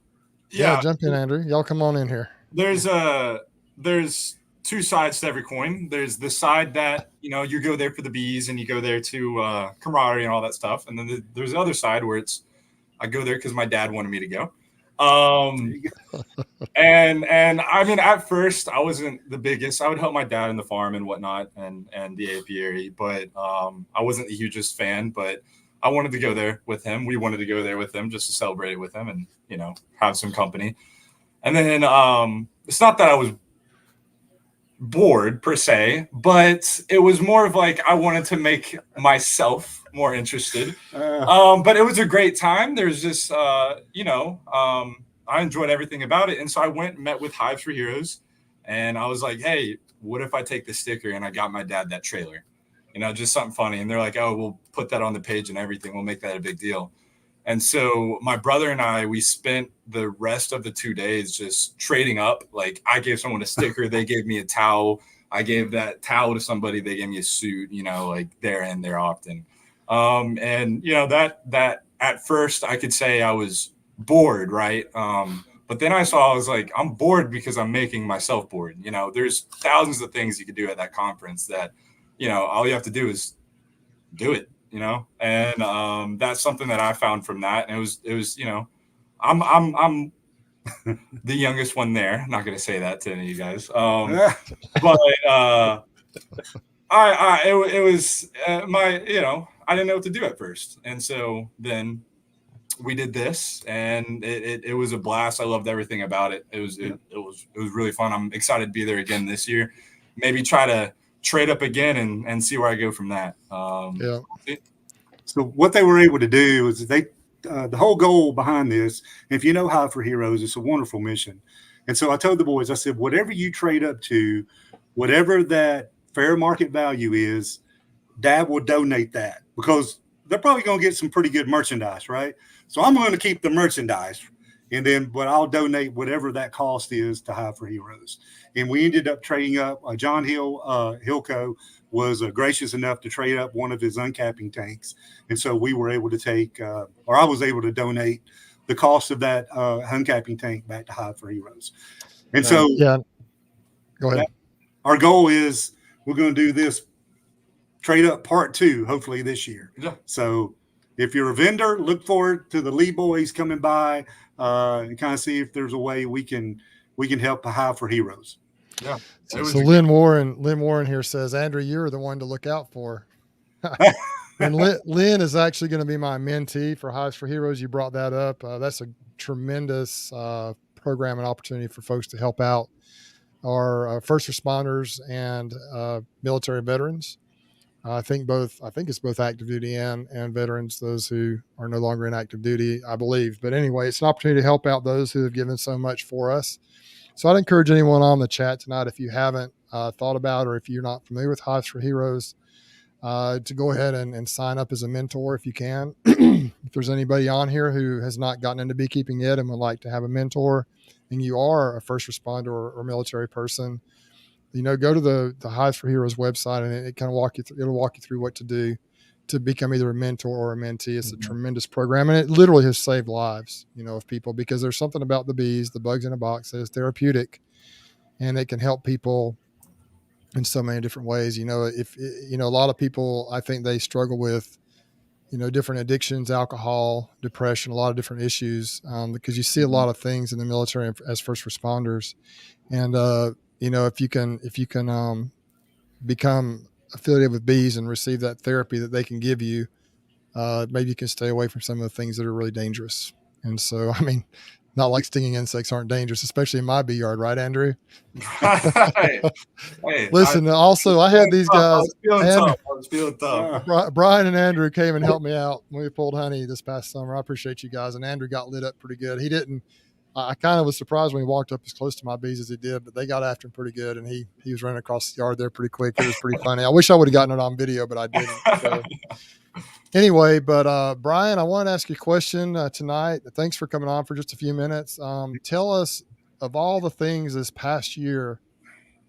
Yeah, jump in, Andrew. Y'all come on in here. There's two sides to every coin. There's the side that, you go there for the bees and you go there to camaraderie and all that stuff. And then there's the other side where I go there because my dad wanted me to go. And I mean, at first I wasn't the biggest. I would help my dad in the farm and whatnot and the apiary, but I wasn't the hugest fan, but I wanted to go there with him. We wanted to go there with him just to celebrate it with him and, have some company. And then it's not that I was bored per se, but it was more of like I wanted to make myself more interested. But it was a great time. There's just, I enjoyed everything about it. And so I went and met with Hives for Heroes, and I was like, hey, what if I take the sticker and I got my dad that trailer? Just something funny. And they're like, oh, we'll put that on the page and everything. We'll make that a big deal. And so my brother and I, we spent the rest of the 2 days just trading up. Like, I gave someone a sticker, they gave me a towel. I gave that towel to somebody, they gave me a suit, like there and there often. And that at first I could say I was bored, right? But then I was like, I'm bored because I'm making myself bored. There's thousands of things you could do at that conference that, all you have to do is do it. And that's something that I found from that. And it was, I'm the youngest one there. I'm not going to say that to any of you guys. But it was I didn't know what to do at first. And so then we did this, and it was a blast. I loved everything about it. It was really fun. I'm excited to be there again this year. Maybe try to trade up again and see where I go from that. So what they were able to do is the whole goal behind this, if you know Hive for Heroes, it's a wonderful mission. And so I told the boys, I said, whatever you trade up to, whatever that fair market value is, Dad will donate that, because they're probably going to get some pretty good merchandise, right? So I'm going to keep the merchandise, but I'll donate whatever that cost is to Hive for Heroes. And we ended up trading up. John Hilco was gracious enough to trade up one of his uncapping tanks. And so we were able to take, or I was able to donate the cost of that uncapping tank back to Hive for Heroes. And so go ahead. Our goal is we're going to do this trade up part 2, hopefully this year. Yeah. So if you're a vendor, look forward to the Lee boys coming by and kind of see if there's a way we can help Hive for Heroes. Yeah. So Lynn Warren here says, Andrew, you're the one to look out for. And Lynn is actually going to be my mentee for Hives for Heroes. You brought that up. That's a tremendous program and opportunity for folks to help out our first responders and military veterans. I think it's both active duty and veterans, those who are no longer in active duty, I believe. But anyway, it's an opportunity to help out those who have given so much for us. So I'd encourage anyone on the chat tonight, if you haven't thought about, or if you're not familiar with Hives for Heroes, to go ahead and sign up as a mentor if you can. If there's anybody on here who has not gotten into beekeeping yet and would like to have a mentor, and you are a first responder or military person, go to the Hives for Heroes website, and it kind of it'll walk you through what to do to become either a mentor or a mentee. It's a tremendous program, and it literally has saved lives, of people, because there's something about the bees, the bugs in a box, that is therapeutic, and it can help people in so many different ways. If a lot of people, I think they struggle with, different addictions, alcohol, depression, a lot of different issues, because you see a lot of things in the military as first responders. And, if you can become affiliated with bees and receive that therapy that they can give you, maybe you can stay away from some of the things that are really dangerous. And so, not like stinging insects aren't dangerous, especially in my bee yard, right, Andrew? Hey, listen, I had these guys. I was feeling tough. Brian and Andrew came and helped me out when we pulled honey this past summer. I appreciate you guys. And Andrew got lit up pretty good. He didn't I kind of was surprised when he walked up as close to my bees as he did, but they got after him pretty good, and he was running across the yard there pretty quick. It was pretty funny. I wish I would have gotten it on video, but I didn't. So anyway, but Brian, I want to ask you a question tonight. Thanks for coming on for just a few minutes. Tell us, of all the things this past year,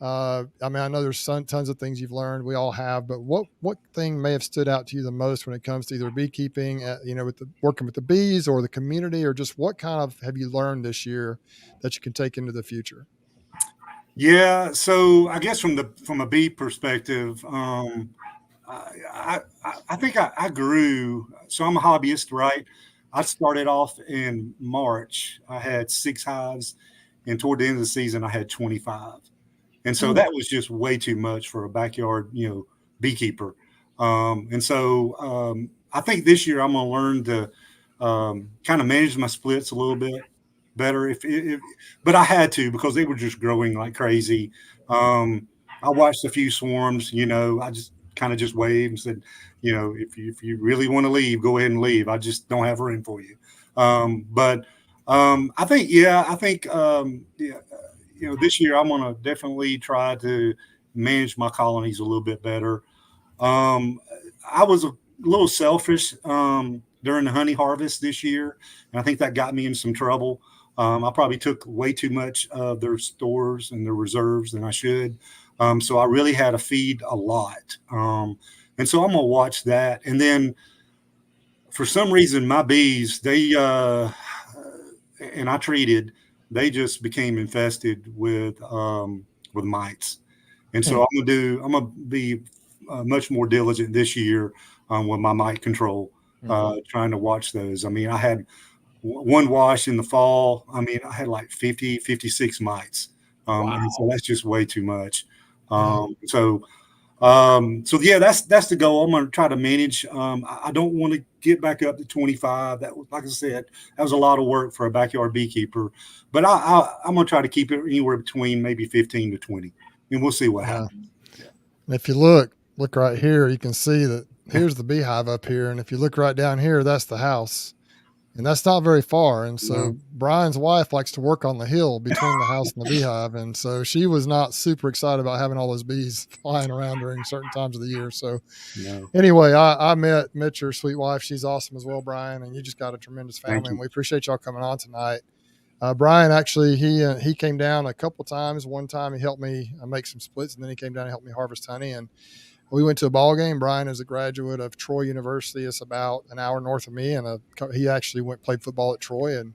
I mean, I know there's tons of things you've learned. We all have, but what thing may have stood out to you the most when it comes to either beekeeping, with working with the bees, or the community, or just what kind of have you learned this year that you can take into the future? Yeah, so I guess from a bee perspective, I think I grew. So I'm a hobbyist, right? I started off in March. I had 6 hives, and toward the end of the season, I had 25. And so that was just way too much for a backyard, beekeeper. And so I think this year I'm going to learn to kind of manage my splits a little bit better. But I had to, because they were just growing like crazy. I watched a few swarms. I just kind of just waved and said, if you really want to leave, go ahead and leave. I just don't have room for you. But I think this year I'm going to definitely try to manage my colonies a little bit better. I was a little selfish during the honey harvest this year, and I think that got me in some trouble. I probably took way too much of their stores and their reserves than I should. So I really had to feed a lot. And so I'm going to watch that. And then for some reason, my bees, and I treated, they just became infested with mites. And so I'm going to be much more diligent this year with my mite control, trying to watch those. I mean, I had one wash in the fall. I mean, I had like 50, 56 mites. Wow. And so that's just way too much. So yeah, that's the goal. I'm going to try to manage. I don't want to get back up to 25. That was, like I said, that was a lot of work for a backyard beekeeper, but I'm going to try to keep it anywhere between maybe 15 to 20, and we'll see what happens. Yeah. And if you look right here, you can see that here's the beehive up here. And if you look right down here, that's the house. And that's not very far. And so Brian's wife likes to work on the hill between the house and the beehive. And so she was not super excited about having all those bees flying around during certain times of the year. So anyway, I met your sweet wife. She's awesome as well, Brian. And you just got a tremendous family. And we appreciate y'all coming on tonight. Brian, actually, he came down a couple times. One time he helped me make some splits, and then he came down and helped me harvest honey. And we went to a ball game. Brian is a graduate of Troy University. It's about an hour north of me, and he actually played football at Troy, and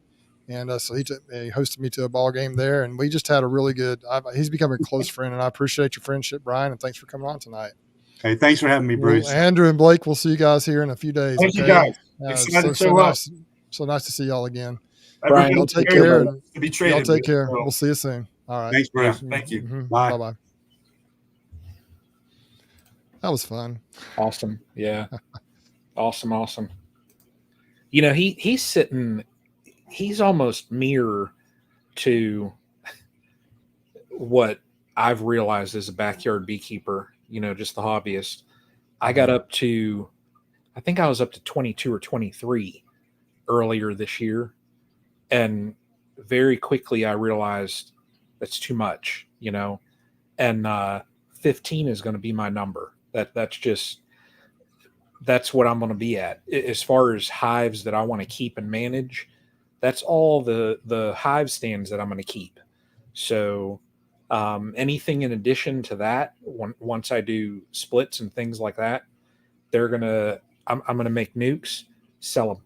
so he hosted me to a ball game there, and we just had a really good. He's become a close friend, and I appreciate your friendship, Brian, and thanks for coming on tonight. Hey, thanks for having me, Bruce. Well, Andrew and Blake, we'll see you guys here in a few days. Thank you, guys. So nice to see y'all again. Brian, y'all take care. Y'all take care. We'll see you soon. All right. Thanks, Bruce. Thank you. Bye. Bye-bye. That was fun. Awesome. Yeah. Awesome. He's almost mirror to what I've realized as a backyard beekeeper, just the hobbyist. I think I was up to 22 or 23 earlier this year. And very quickly I realized that's too much, and 15 is going to be my number. That's what I'm going to be at. As far as hives that I want to keep and manage, that's all the hive stands that I'm going to keep. So anything in addition to that, once I do splits and things like that, I'm going to make nukes, sell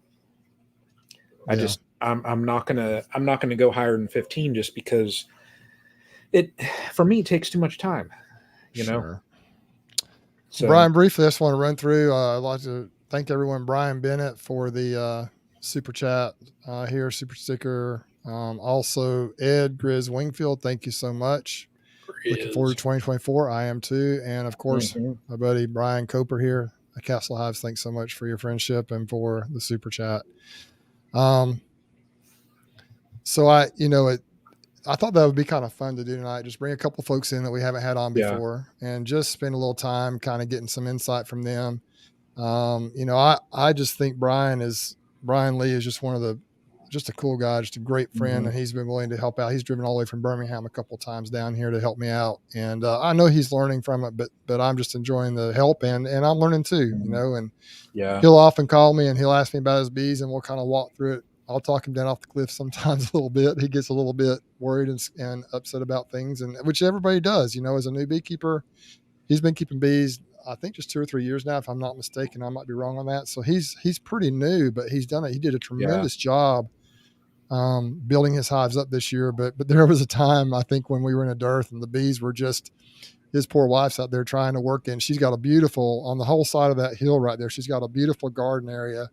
them. I'm not gonna go higher than 15 just because for me it takes too much time, Sure. So Brian, briefly, I just want to run through. I'd like to thank everyone, Brian Bennett, for the super chat here, super sticker. Also, Ed Grizz Wingfield, thank you so much. Looking forward to 2024. I am too, and of course, my buddy Brian Coper here at Castle Hives. Thanks so much for your friendship and for the super chat. So I thought that would be kind of fun to do tonight. Just bring a couple folks in that we haven't had on before, and just spend a little time kind of getting some insight from them. I just think Brian Lee is just one of the just a cool guy, just a great friend, and he's been willing to help out. He's driven all the way from Birmingham a couple of times down here to help me out, and I know he's learning from it, but I'm just enjoying the help, and I'm learning too, you know. And he'll often call me and he'll ask me about his bees, and we'll kind of walk through it. I'll talk him down off the cliff sometimes a little bit. He gets a little bit worried and upset about things, and which everybody does, you know. As a new beekeeper, he's been keeping bees, I think, just 2 or 3 years now, if I'm not mistaken. I might be wrong on that. So he's pretty new, but he's done it. He did a tremendous job building his hives up this year. But there was a time, I think, when we were in a dearth and the bees were just, his poor wife's out there trying to work in. She's got a beautiful, on the whole side of that hill right there, she's got a beautiful garden area.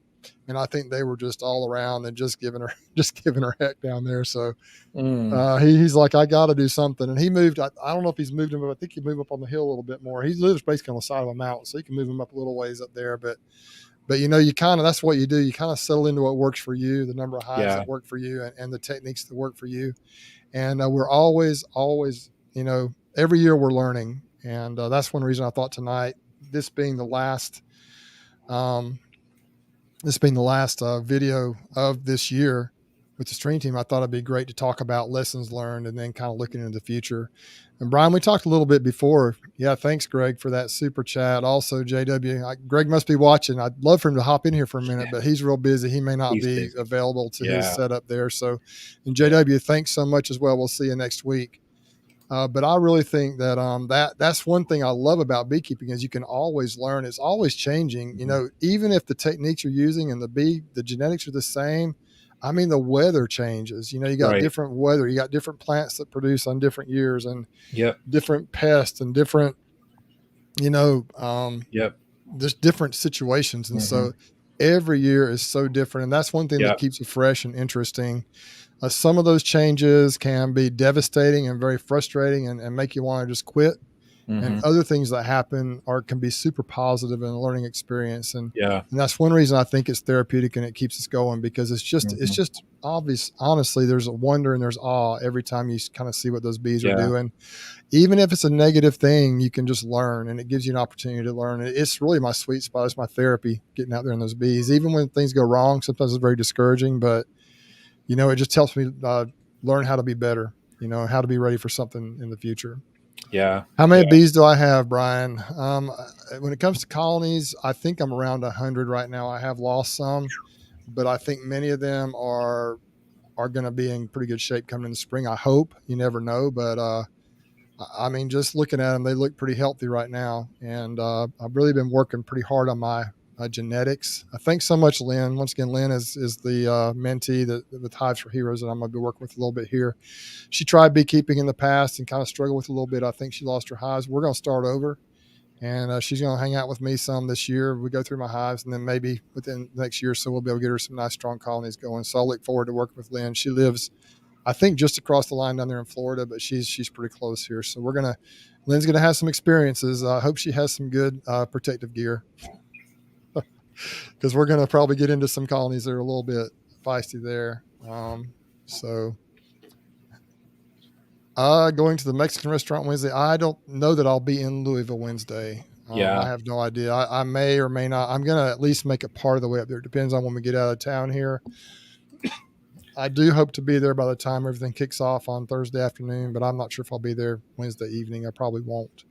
And I think they were just all around and just giving her heck down there. So he's like, I got to do something. And he moved. I don't know if he's moved him, but I think he moved up on the hill a little bit more. He lives basically on the side of a mountain, so you can move him up a little ways up there. But you know, you kind of, that's what you do. You kind of settle into what works for you, the number of hives that work for you, and the techniques that work for you. And we're always, you know, every year we're learning. And that's one reason I thought tonight, this being the last video of this year with the stream team, I thought it'd be great to talk about lessons learned and then kind of looking into the future. And Brian, we talked a little bit before. Yeah. Thanks, Greg, for that super chat. Also, JW, Greg must be watching. I'd love for him to hop in here for a minute, but he's real busy. He may not be available to his setup there. So, and JW, thanks so much as well. We'll see you next week. But I really think that that's one thing I love about beekeeping is you can always learn. It's always changing. You know, even if the techniques you're using and the genetics are the same, I mean, the weather changes. You know, you got different weather. You got different plants that produce on different years, and different pests and different, you know, there's different situations. And so every year is so different. And that's one thing that keeps it fresh and interesting. Some of those changes can be devastating and very frustrating and make you want to just quit. And other things that happen can be super positive in a learning experience. And that's one reason I think it's therapeutic and it keeps us going, because it's just obvious. Honestly, there's a wonder and there's awe every time you kind of see what those bees are doing. Even if it's a negative thing, you can just learn, and it gives you an opportunity to learn. It's really my sweet spot. It's my therapy, getting out there in those bees. Even when things go wrong, sometimes it's very discouraging, but you know, it just helps me learn how to be better, you know, how to be ready for something in the future. Yeah. How many bees do I have, Brian? When it comes to colonies, I think I'm around 100 right now. I have lost some, but I think many of them are going to be in pretty good shape coming in the spring. I hope. You never know, but I mean, just looking at them, they look pretty healthy right now. And I've really been working pretty hard on my genetics. Thanks so much, Lynn. Once again, Lynn is the mentee with Hives for Heroes that I'm going to be working with a little bit here. She tried beekeeping in the past and kind of struggled with it a little bit. I think she lost her hives. We're going to start over, and she's going to hang out with me some this year. We go through my hives, and then maybe within the next year or so, we'll be able to get her some nice, strong colonies going. So I'll look forward to working with Lynn. She lives, I think, just across the line down there in Florida, but she's pretty close here. So Lynn's going to have some experiences. I hope she has some good protective gear, because we're going to probably get into some colonies that are a little bit feisty there. So going to the Mexican restaurant Wednesday. I don't know that I'll be in Louisville Wednesday. I have no idea. I may or may not. I'm going to at least make it part of the way up there. It depends on when we get out of town here. I do hope to be there by the time everything kicks off on Thursday afternoon, but I'm not sure if I'll be there Wednesday evening. I probably won't.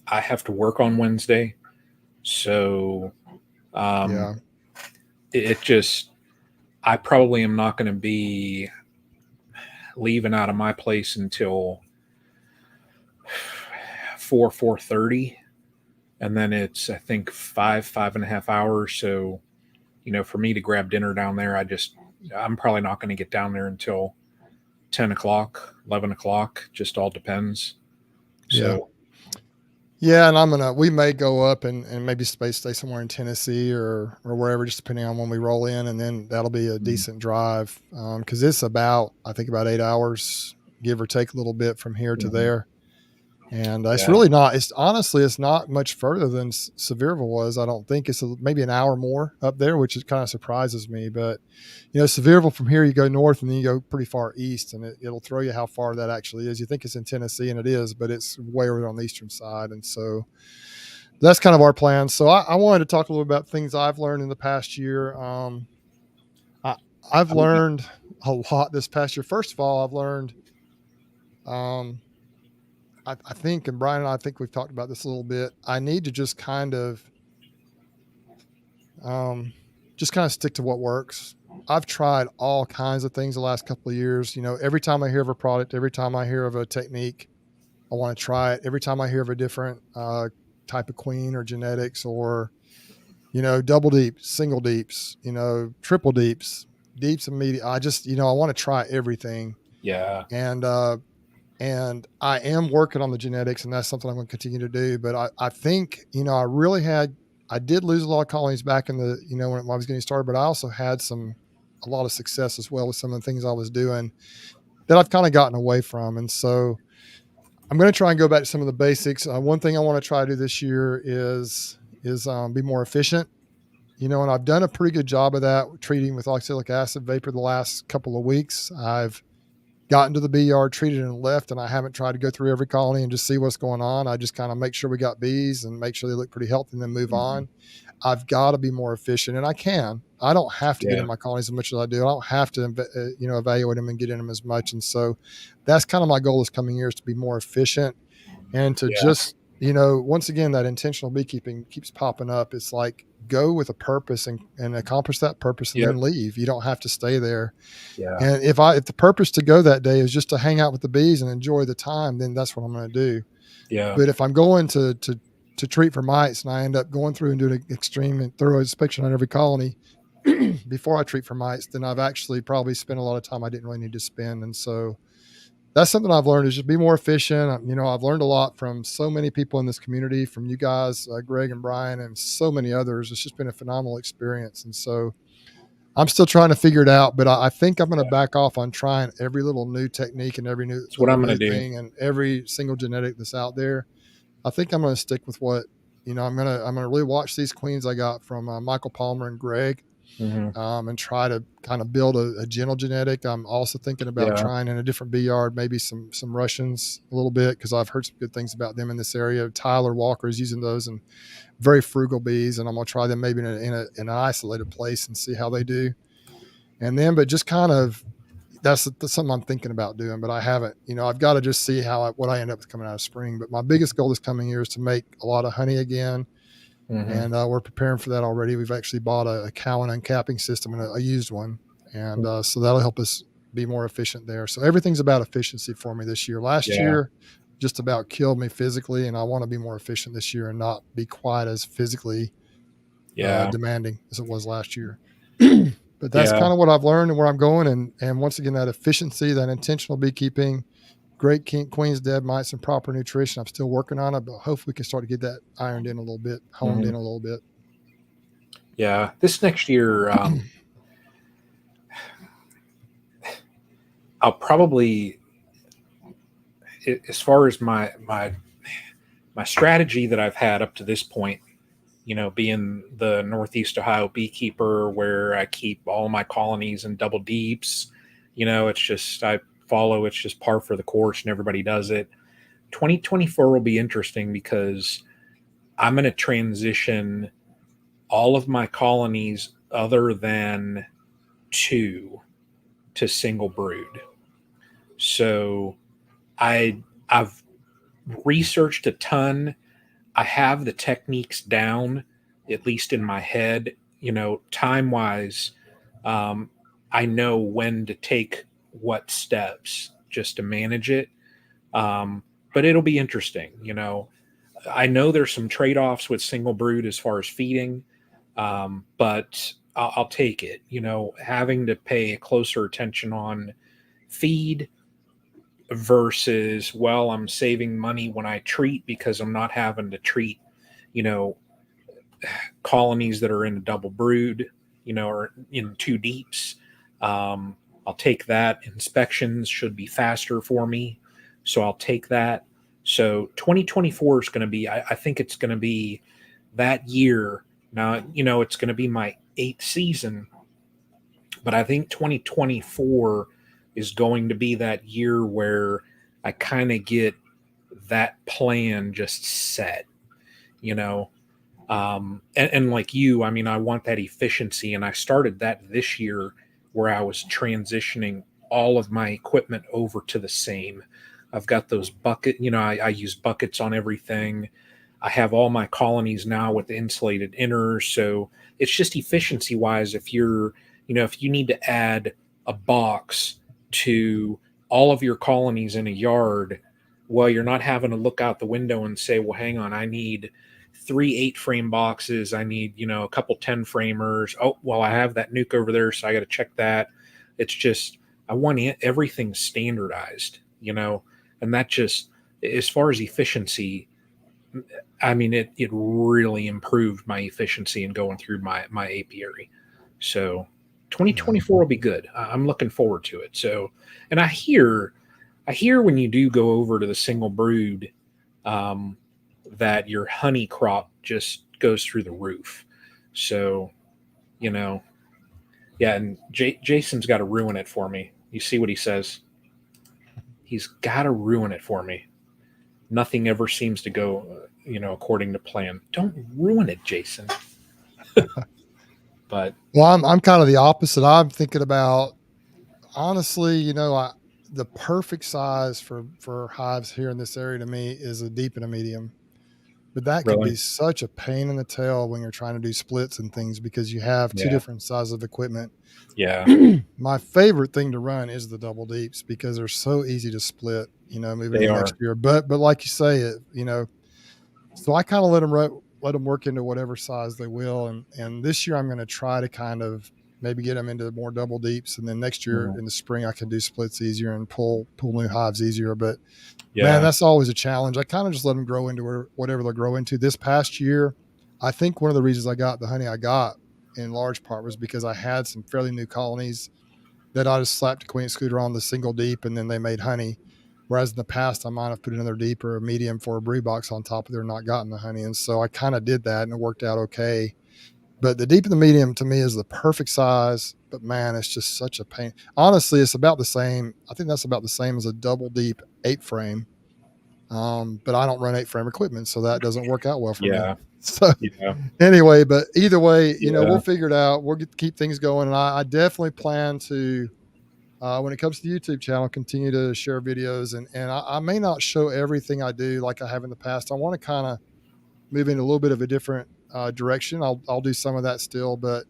I have to work on Wednesday, so I probably am not going to be leaving out of my place until 4:30, and then it's, I think, 5.5 hours. So, you know, for me to grab dinner down there, I'm probably not going to get down there until 10 o'clock, 11 o'clock, just all depends. So. Yeah, and we may go up and maybe stay somewhere in Tennessee or wherever, just depending on when we roll in, and then that'll be a decent drive, because it's about 8 hours, give or take a little bit, from here to there. And it's really not. It's not much further than Sevierville was. I don't think it's maybe an hour more up there, which kind of surprises me. But you know, Sevierville, from here you go north and then you go pretty far east, and it'll throw you how far that actually is. You think it's in Tennessee, and it is, but it's way over on the eastern side. And so that's kind of our plan. So I wanted to talk a little about things I've learned in the past year. I've learned a lot this past year. First of all, I've learned, I think, and Brian and I think we've talked about this a little bit. I need to just kind of stick to what works. I've tried all kinds of things the last couple of years. Every time I hear of a product, every time I hear of a technique, I want to try it. Every time I hear of a different type of queen or genetics, or double deeps, single deeps, triple deeps, deeps and medium. I just, I want to try everything. Yeah. And I am working on the genetics, and that's something I'm going to continue to do. But I think, I did lose a lot of colonies back in the, when I was getting started, but I also had a lot of success as well with some of the things I was doing that I've kind of gotten away from. And so I'm going to try and go back to some of the basics. One thing I want to try to do this year is be more efficient. And I've done a pretty good job of that, treating with oxalic acid vapor the last couple of weeks. I've gotten to the bee yard, treated and left, and I haven't tried to go through every colony and just see what's going on. I just kind of make sure we got bees and make sure they look pretty healthy and then move on. I've got to be more efficient, and I don't have to get in my colonies as much as I do. I don't have to, evaluate them and get in them as much. And so that's kind of my goal this coming year, is to be more efficient and to just, once again, that intentional beekeeping keeps popping up. It's like, go with a purpose and accomplish that purpose and then leave. You don't have to stay there. Yeah. And if the purpose to go that day is just to hang out with the bees and enjoy the time, then that's what I'm going to do. Yeah. But if I'm going to treat for mites and I end up going through and doing an extreme and thorough inspection on every colony before I treat for mites, then I've actually probably spent a lot of time I didn't really need to spend. And so that's something I've learned, is just be more efficient. I've learned a lot from so many people in this community, from you guys, Greg and Brian, and so many others. It's just been a phenomenal experience. And so I'm still trying to figure it out, but I think I'm going to back off on trying every little new technique and every new, that's what I'm going to do, and every single genetic that's out there. I think I'm going to stick with what, I'm going to really watch these queens I got from Michael Palmer and Greg. And try to kind of build a gentle genetic. I'm also thinking about trying in a different bee yard, maybe some Russians a little bit, because I've heard some good things about them in this area. Tyler Walker is using those, and very frugal bees, and I'm going to try them maybe in an isolated place and see how they do. And then, but just kind of, that's something I'm thinking about doing, but I haven't. I've got to just see what I end up with coming out of spring. But my biggest goal this coming year is to make a lot of honey again. And we're preparing for that already. We've actually bought a Cowan uncapping system, and a used one. And so that'll help us be more efficient there. So everything's about efficiency for me this year. Last year just about killed me physically, and I want to be more efficient this year and not be quite as physically demanding as it was last year. But that's kind of what I've learned and where I'm going. And once again, that efficiency, that intentional beekeeping, great queen's dead mites, and proper nutrition. I'm still working on it, but hopefully we can start to get that ironed in a little bit, honed in a little bit. Yeah. This next year, I'll probably, as far as my strategy that I've had up to this point, being the Northeast Ohio beekeeper, where I keep all my colonies in double deeps, it's just, it's just par for the course and everybody does it. 2024 will be interesting because I'm going to transition all of my colonies other than 2 to single brood. So I've researched a ton. I have the techniques down, at least in my head, time wise. I know when to take what steps just to manage it. But it'll be interesting. I know there's some trade-offs with single brood as far as feeding, but I'll take it, having to pay closer attention on feed versus, I'm saving money when I treat because I'm not having to treat, colonies that are in a double brood, or in 2 deeps. I'll take that. Inspections should be faster for me, so I'll take that. So 2024 is going to be, I think it's going to be that year. Now, it's going to be my 8th season, but I think 2024 is going to be that year where I kind of get that plan just set. you know. And like you, I mean, I want that efficiency, and I started that this year where I was transitioning all of my equipment over to the same. I've got those bucket, I use buckets on everything. I have all my colonies now with the insulated inners. So it's just efficiency wise. If if you need to add a box to all of your colonies in a yard, well, you're not having to look out the window and say, well, hang on, I need 3 8-frame boxes. I need, a couple 10 framers. Oh, well, I have that nuke over there, so I got to check that. It's just, I want everything standardized, and that just, as far as efficiency, I mean, it really improved my efficiency in going through my apiary. So 2024 will be good. I'm looking forward to it. So, and I hear when you do go over to the single brood, that your honey crop just goes through the roof. So, yeah. And Jason's got to ruin it for me. You see what he says? He's got to ruin it for me. Nothing ever seems to go, according to plan. Don't ruin it, Jason. But well, I'm kind of the opposite. I'm thinking about, honestly, the perfect size for hives here in this area to me is a deep and a medium. But that can be such a pain in the tail when you're trying to do splits and things, because you have two different sizes of equipment. Yeah. My favorite thing to run is the double deeps, because they're so easy to split, moving to next year. But like you say, so I kind of let them work into whatever size they will. And this year I'm going to try to kind of maybe get them into more double deeps. And then next year in the spring, I can do splits easier and pull new hives easier. But man, that's always a challenge. I kind of just let them grow into whatever they'll grow into. This past year, I think one of the reasons I got the honey I got in large part was because I had some fairly new colonies that I just slapped a queen excluder on the single deep, and then they made honey. Whereas in the past, I might have put another deep or a medium for a brood box on top of there and not gotten the honey. And so I kind of did that, and it worked out okay. But the deep and the medium to me is the perfect size. But man, it's just such a pain. Honestly, it's about the same. I think that's about the same as a double deep 8-frame. But I don't run 8-frame equipment, so that doesn't work out well for me. So anyway, but either way, we'll figure it out. We'll keep things going. And I definitely plan to, when it comes to the YouTube channel, continue to share videos. And I may not show everything I do like I have in the past. I want to kind of move in a little bit of a different direction. I'll do some of that still, but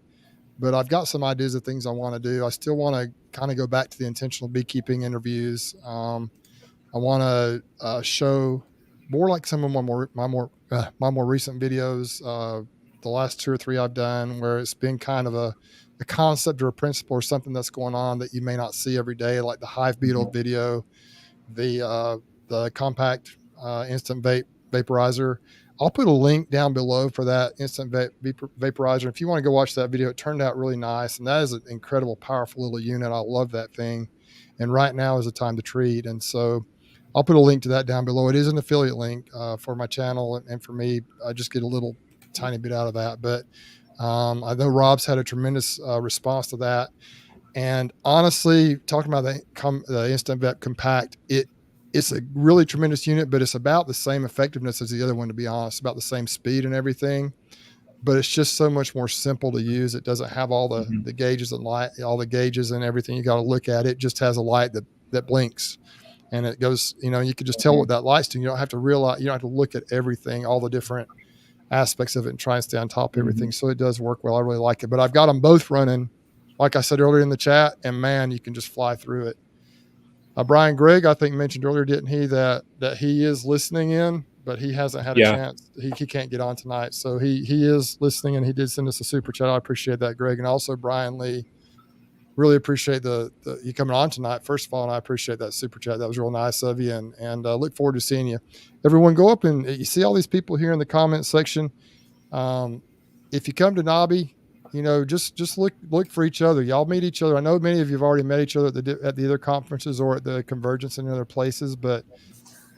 I've got some ideas of things I want to do. I still want to kind of go back to the intentional beekeeping interviews. I want to show more like some of my more recent videos. The last 2 or 3 I've done, where it's been kind of a concept or a principle or something that's going on that you may not see every day, like the hive beetle video, the compact instant vaporizer. I'll put a link down below for that instant vaporizer. If you want to go watch that video, it turned out really nice. And that is an incredible, powerful little unit. I love that thing. And right now is the time to treat. And so I'll put a link to that down below. It is an affiliate link for my channel. And for me, I just get a little tiny bit out of that. But I know Rob's had a tremendous response to that. And honestly, talking about the Instant Vet Compact, it's a really tremendous unit, but it's about the same effectiveness as the other one, to be honest, about the same speed and everything. But it's just so much more simple to use. It doesn't have all the gauges and light, all the gauges and everything you got to look at. It just has a light that blinks, and it goes, you can just tell what that light's doing. You don't have to realize, you don't have to look at everything, all the different aspects of it, and try and stay on top of everything. So it does work well. I really like it. But I've got them both running, like I said earlier in the chat, and man, you can just fly through it. Brian Gregg, I think, mentioned earlier, didn't he, that he is listening in, but he hasn't had a chance. He can't get on tonight. So he is listening, and he did send us a super chat. I appreciate that, Greg. And also Brian Lee, really appreciate the you coming on tonight, first of all, and I appreciate that super chat. That was real nice of you, and look forward to seeing you. Everyone, go up and you see all these people here in the comment section. If you come to NAHBE, just look for each other. Y'all meet each other. I know many of you have already met each other at the other conferences or at the Convergence and other places, but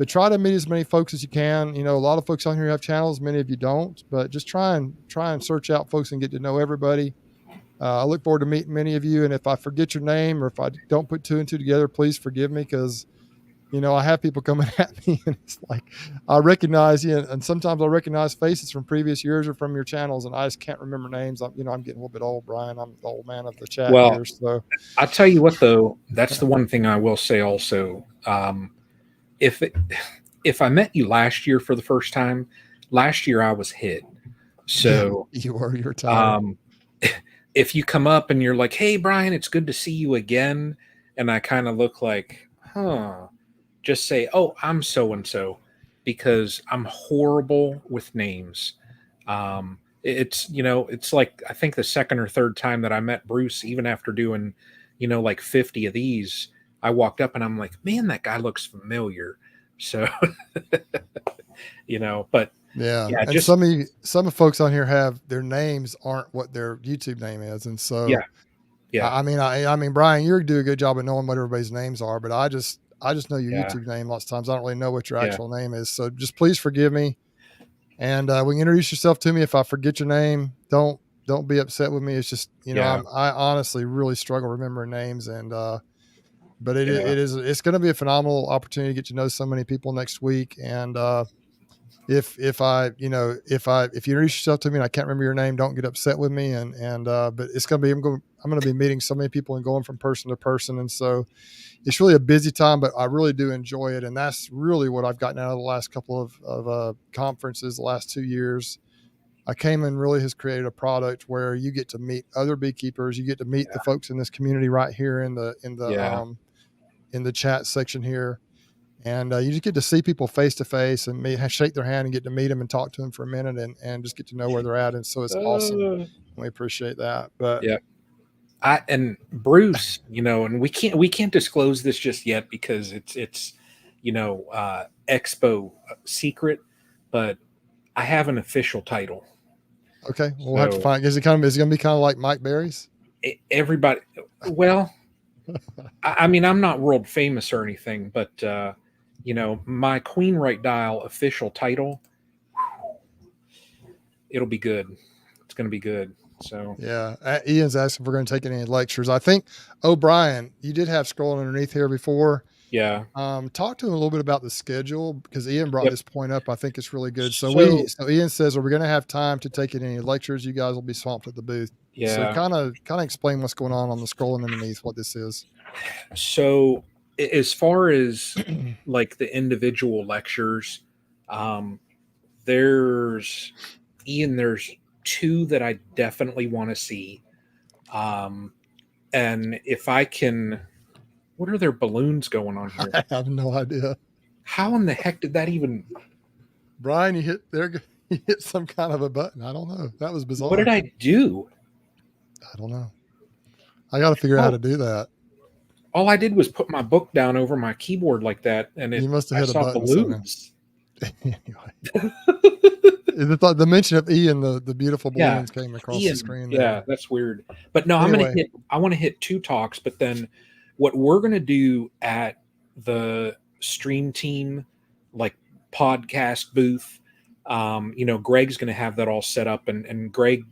try to meet as many folks as you can. A lot of folks on here have channels, many of you don't, but just try and search out folks and get to know everybody. I look forward to meeting many of you. And if I forget your name or if I don't put 2 and 2 together, please forgive me, because you know, I have people coming at me and it's like, I recognize you. And sometimes I recognize faces from previous years or from your channels. And I just can't remember names. I'm getting a little bit old, Brian. I'm the old man of the chat Well, here. So I'll tell you what, though, that's the one thing I will say also. If I met you last year for the first time, last year I was hit. So you were tired. If you come up and you're like, hey, Brian, it's good to see you again. And I kind of look like, just say, oh, I'm so-and-so, because I'm horrible with names. It's like, I think the second or third time that I met Bruce, even after doing, like 50 of these, I walked up and I'm like, man, that guy looks familiar. So, but yeah. And just some folks on here have their names aren't what their YouTube name is. And so, yeah. I mean, Brian, you do a good job of knowing what everybody's names are, but I just know your YouTube name lots of times. I don't really know what your actual name is. So just please forgive me. And when you introduce yourself to me, if I forget your name, don't be upset with me. It's just, I honestly really struggle remembering names. And, but it's going to be a phenomenal opportunity to get to know so many people next week. And, if you introduce yourself to me and I can't remember your name, don't get upset with me. But it's going to be, I'm going to be meeting so many people and going from person to person. And so it's really a busy time, but I really do enjoy it. And that's really what I've gotten out of the last couple of conferences, the last 2 years. I came and really has created a product where you get to meet other beekeepers. You get to meet the folks in this community right here in the chat section here. And you just get to see people face to face and shake their hand and get to meet them and talk to them for a minute and just get to know where they're at. And so it's awesome. And we appreciate that. But and Bruce, and we can't disclose this just yet because it's expo secret, but I have an official title. Okay, we'll have to find. Is it going to be kind of like Mike Berry's? Everybody, well, I mean, I'm not world famous or anything, but my Queen Right Dial official title, it'll be good. It's going to be good. So yeah, Ian's asking if we're going to take any lectures. I think, Brian, you did have scrolling underneath here before. Yeah. Talk to him a little bit about the schedule because Ian brought this point up. I think it's really good. So Ian says, are we going to have time to take any lectures? You guys will be swamped at the booth. Yeah. So kind of explain what's going on the scrolling underneath, what this is. So as far as like the individual lectures, there's 2 that I definitely want to see. And if I can, what are their balloons going on here? I have no idea. How in the heck did that even? Brian, you hit some kind of a button. I don't know. That was bizarre. What did I do? I don't know. I got to figure out how to do that. All I did was put my book down over my keyboard like that, and you must have hit a button. Balloons. Anyway. The mention of Ian, the beautiful balloons came across the screen. Yeah, that's weird. But no, anyway. I want to hit 2 talks, but then what we're going to do at the Stream Team, like podcast booth, Greg's going to have that all set up and Greg,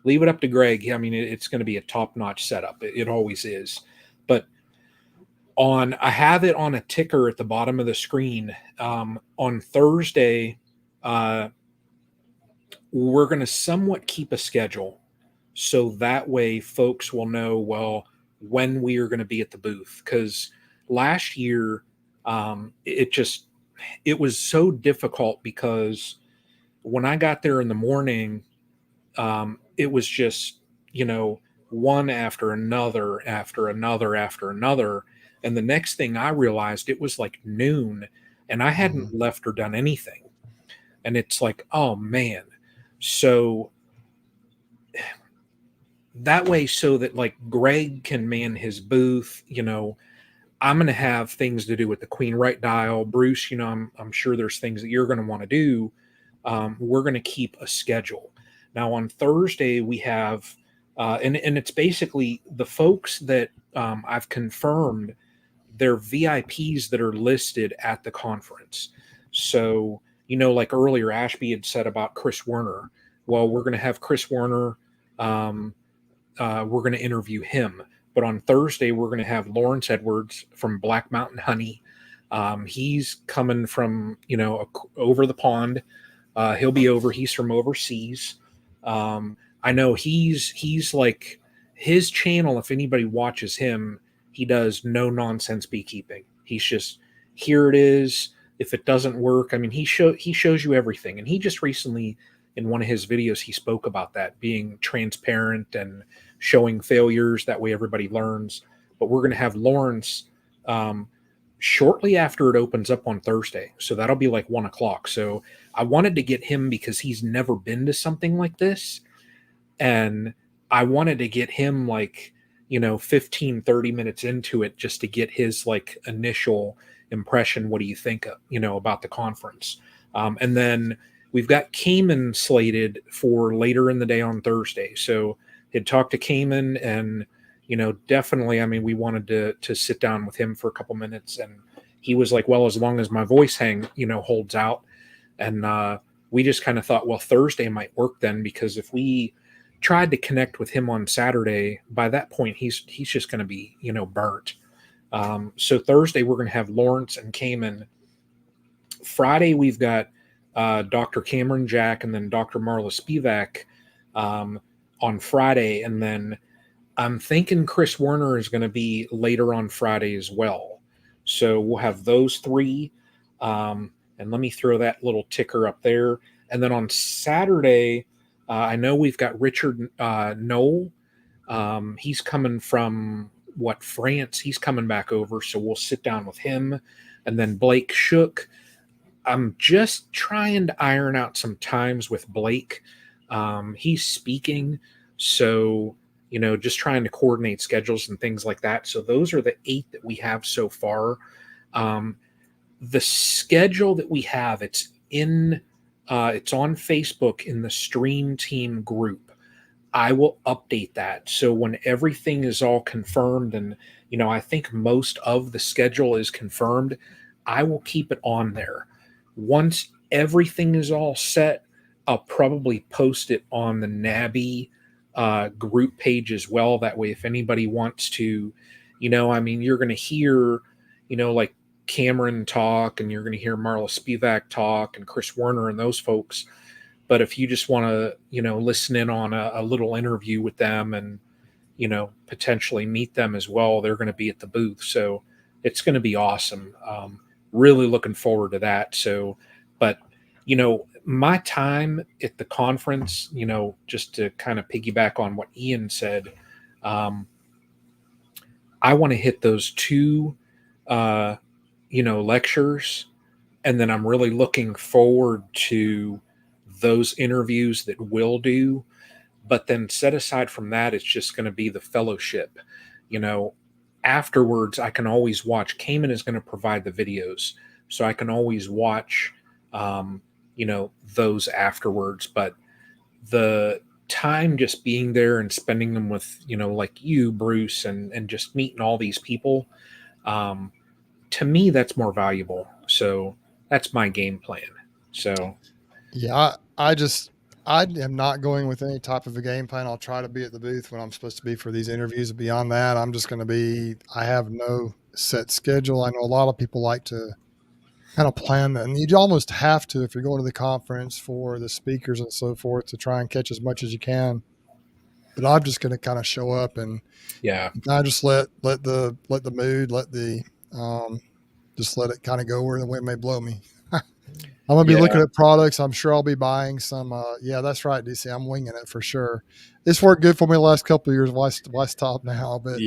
leave it up to Greg. I mean, it's going to be a top-notch setup. It always is. But I have it on a ticker at the bottom of the screen. On Thursday, we're going to somewhat keep a schedule so that way folks will know, when we are going to be at the booth. Because last year, it was so difficult because when I got there in the morning, it was just, one after another, after another, after another. And the next thing I realized, it was like noon and I hadn't left or done anything. And it's like, oh man. So that way, so that like Greg can man his booth, I'm going to have things to do with the Queen Right Dial. Bruce, I'm sure there's things that you're going to want to do. We're going to keep a schedule. Now on Thursday we have, and it's basically the folks that I've confirmed, they're VIPs that are listed at the conference. So, like earlier, Ashby had said about Chris Werner. Well, we're going to have Chris Werner. We're going to interview him. But on Thursday, we're going to have Lawrence Edwards from Black Mountain Honey. He's coming from, over the pond. He'll be over. He's from overseas. I know he's like, his channel, if anybody watches him, he does no nonsense beekeeping. He's just, here it is. If it doesn't work, I mean, he shows you everything. And he just recently, in one of his videos, he spoke about that, being transparent and showing failures. That way everybody learns. But we're going to have Lawrence shortly after it opens up on Thursday. So that'll be like 1 o'clock. So I wanted to get him because he's never been to something like this. And I wanted to get him like, 15, 30 minutes into it just to get his like initial impression. What do you think of, about the conference? And then we've got Cayman slated for later in the day on Thursday. So had talked to Cayman and, definitely, I mean, we wanted to sit down with him for a couple minutes, and he was like, well, as long as my voice holds out. And we just kind of thought, well, Thursday might work then, because if we tried to connect with him on Saturday, by that point, he's just going to be, burnt. So Thursday, we're going to have Lawrence and Cayman. Friday, we've got Dr. Cameron Jack and then Dr. Marla Spivak on Friday. And then I'm thinking Chris Werner is going to be later on Friday as well. So we'll have those three. And let me throw that little ticker up there. And then on Saturday, I know we've got Richard Knoll. He's coming from France. He's coming back over. So we'll sit down with him. And then Blake Shook. I'm just trying to iron out some times with Blake. He's speaking. So, just trying to coordinate schedules and things like that. So those are the 8 that we have so far. The schedule that we have, it's on Facebook in the Stream Team group. I will update that. So when everything is all confirmed and, I think most of the schedule is confirmed, I will keep it on there. Once everything is all set, I'll probably post it on the NAHBE group page as well. That way, if anybody wants to, you're going to hear, like Cameron talk, and you're going to hear Marla Spivak talk and Chris Werner and those folks. But if you just want to, listen in on a little interview with them and, potentially meet them as well, they're going to be at the booth. So it's going to be awesome. Really looking forward to that. So, but, my time at the conference, just to kind of piggyback on what Ian said, I want to hit those 2, lectures. And then I'm really looking forward to those interviews that we'll do. But then set aside from that, it's just going to be the fellowship. Afterwards, I can always watch. Cayman is going to provide the videos. So I can always watch those afterwards. But the time just being there and spending them with, like you, Bruce, and just meeting all these people, to me, that's more valuable. So that's my game plan. So, yeah, I am not going with any type of a game plan. I'll try to be at the booth when I'm supposed to be for these interviews. Beyond that, I'm just going to I have no set schedule. I know a lot of people like to kind of plan that, and you almost have to if you're going to the conference for the speakers and so forth to try and catch as much as you can. But I'm just going to kind of show up and I just let the mood, just let it kind of go where the wind may blow me. I'm going to be looking at products. I'm sure I'll be buying some. That's right, DC. I'm winging it for sure. It's worked good for me the last couple of years. Why stop now? But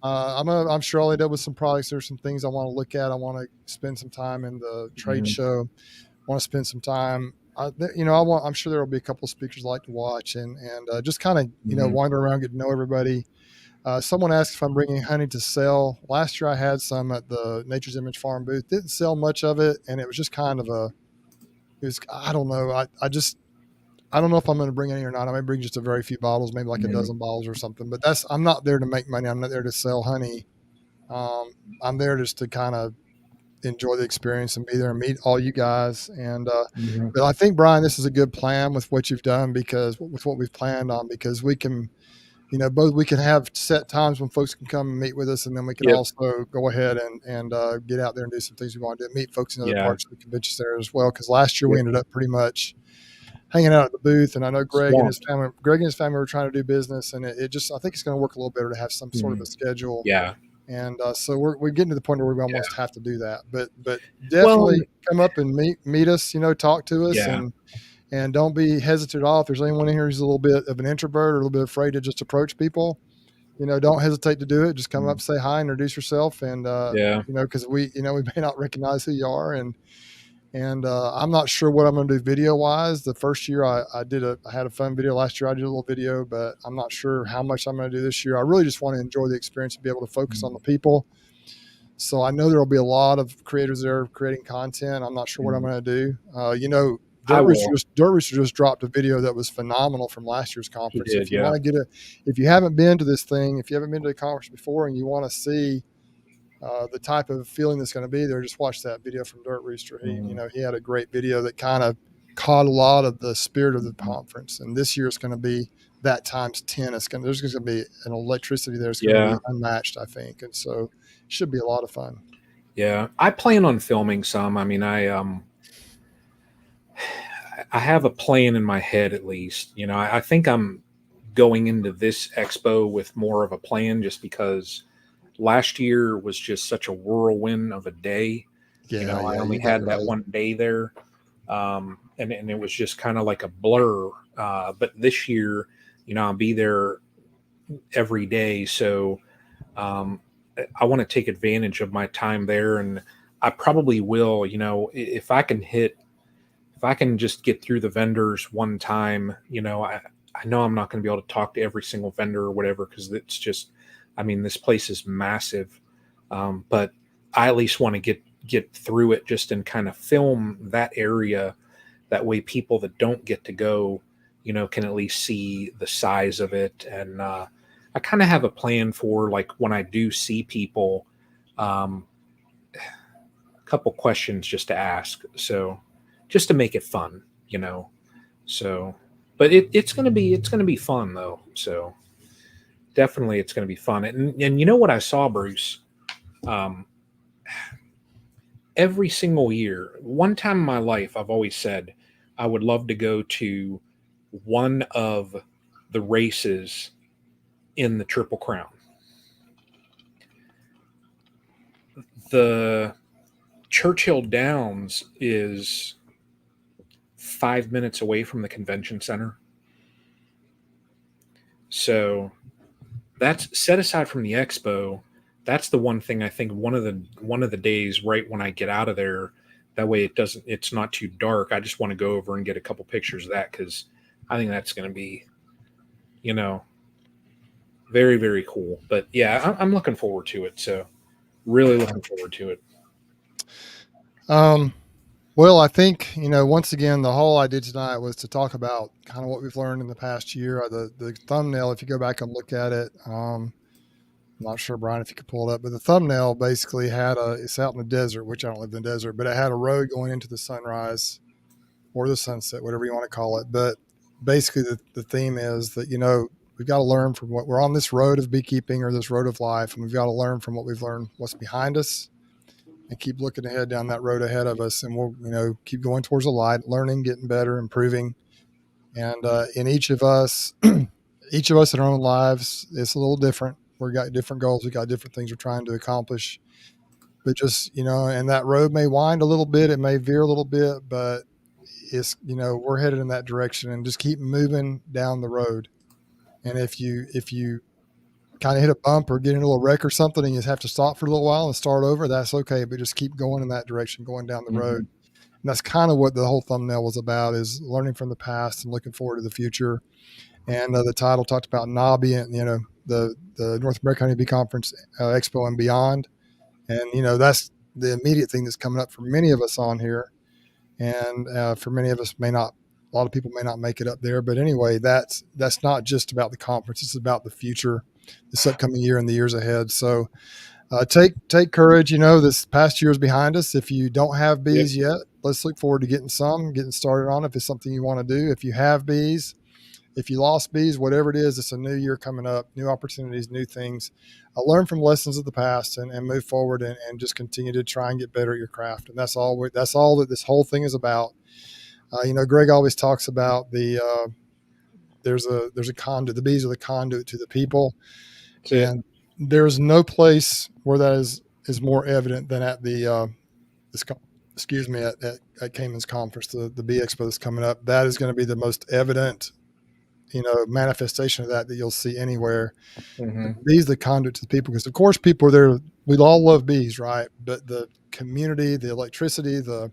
I'm sure I'll end up with some products. There's some things I want to look at. I want to spend some time in the trade show. I want to spend some time. I'm sure there will be a couple of speakers I like to watch and just kind of wander around, get to know everybody. Someone asked if I'm bringing honey to sell. Last year I had some at the Nature's Image Farm booth. Didn't sell much of it, and it was just kind of I don't know. I don't know if I'm going to bring any or not. I may bring just a very few bottles, maybe like a dozen bottles or something. But I'm not there to make money. I'm not there to sell honey. I'm there just to kind of enjoy the experience and be there and meet all you guys. And but I think, Brian, this is a good plan with what you've done, because with what we've planned on, because we can both we can have set times when folks can come and meet with us, and then we can also go ahead and get out there and do some things we want to do, meet folks in other parts of the convention center as well. Because last year we ended up pretty much hanging out at the booth, and I know Greg and his family were trying to do business, and it just, I think it's going to work a little better to have some sort of a schedule. Yeah. And so we're getting to the point where we almost have to do that, but definitely come up and meet us, talk to us, and don't be hesitant at all. If there's anyone in here who's a little bit of an introvert or a little bit afraid to just approach people, don't hesitate to do it. Just come up, say hi, introduce yourself, and because we may not recognize who you are, and I'm not sure what I'm going to do video wise. The first year I had a fun video. Last year I did a little video, but I'm not sure how much I'm going to do this year. I really just want to enjoy the experience and be able to focus on the people. So I know there will be a lot of creators there creating content. I'm not sure what I'm going to do. Dirt Rooster just dropped a video that was phenomenal from last year's conference. If you want to if you haven't been to this thing, if you haven't been to a conference before and you want to see the type of feeling that's going to be there, just watch that video from Dirt Rooster. He had a great video that kind of caught a lot of the spirit of the conference. And this year it's going to be that times 10. There's going to be an electricity there. It's going to be unmatched, I think. And so it should be a lot of fun. Yeah. I plan on filming some. I mean, I have a plan in my head, at least. I think I'm going into this expo with more of a plan, just because last year was just such a whirlwind of a day. I only had that one day there. And it was just kind of like a blur. But this year, I'll be there every day. So I want to take advantage of my time there. And I probably will, if I can just get through the vendors one time, I know I'm not going to be able to talk to every single vendor or whatever, because it's just, this place is massive. But I at least want to get through it just and kind of film that area. That way people that don't get to go, can at least see the size of it. And I kind of have a plan for, like, when I do see people, a couple questions just to ask. So just to make it fun, so, but it's going to be fun though. So definitely it's going to be fun. And you know what I saw, Bruce, every single year, one time in my life, I've always said I would love to go to one of the races in the Triple Crown. The Churchill Downs is 5 minutes away from the convention center. So that's set aside from the expo. That's the one thing I think one of the days right when I get out of there, that way it's not too dark. I just want to go over and get a couple pictures of that, because I think that's going to be, very, very cool. But yeah, I'm looking forward to it. So really looking forward to it. Well, I think, once again, the whole idea tonight was to talk about kind of what we've learned in the past year. The thumbnail, if you go back and look at it, I'm not sure, Brian, if you could pull it up, but the thumbnail basically it's out in the desert, which I don't live in the desert, but it had a road going into the sunrise or the sunset, whatever you want to call it. But basically the theme is that, we've got to learn from what we're on this road of beekeeping or this road of life. And we've got to learn from what we've learned, what's behind us, and keep looking ahead down that road ahead of us. And we'll, keep going towards the light, learning, getting better, improving. And in each of us in our own lives, it's a little different. We've got different goals. We've got different things we're trying to accomplish. But just, and that road may wind a little bit. It may veer a little bit, but it's, we're headed in that direction, and just keep moving down the road. And if you kind of hit a bump or get in a little wreck or something and you have to stop for a little while and start over, that's okay. But just keep going in that direction, going down the road. And that's kind of what the whole thumbnail was about, is learning from the past and looking forward to the future. And the title talked about NAHBE and, the North American Honeybee Conference Expo and beyond. And, that's the immediate thing that's coming up for many of us on here. And for many of us a lot of people may not make it up there. But anyway, that's not just about the conference. It's about the future, this upcoming year and the years ahead. So take courage. This past year is behind us. If you don't have bees yet, let's look forward to getting started on it if it's something you want to do. If you have bees, if you lost bees, whatever it is, it's a new year coming up, new opportunities, new things. Learn from lessons of the past and move forward and just continue to try and get better at your craft. And that's all that this whole thing is about. Greg always talks about there's a conduit. The bees are the conduit to the people. And there's no place where that is more evident than at the at Cayman's conference, the Bee Expo that's coming up. That is going to be the most evident, manifestation of that you'll see anywhere. Mm-hmm. Bees the conduit to the people, because of course people are there. We all love bees, right? But the community, the electricity, the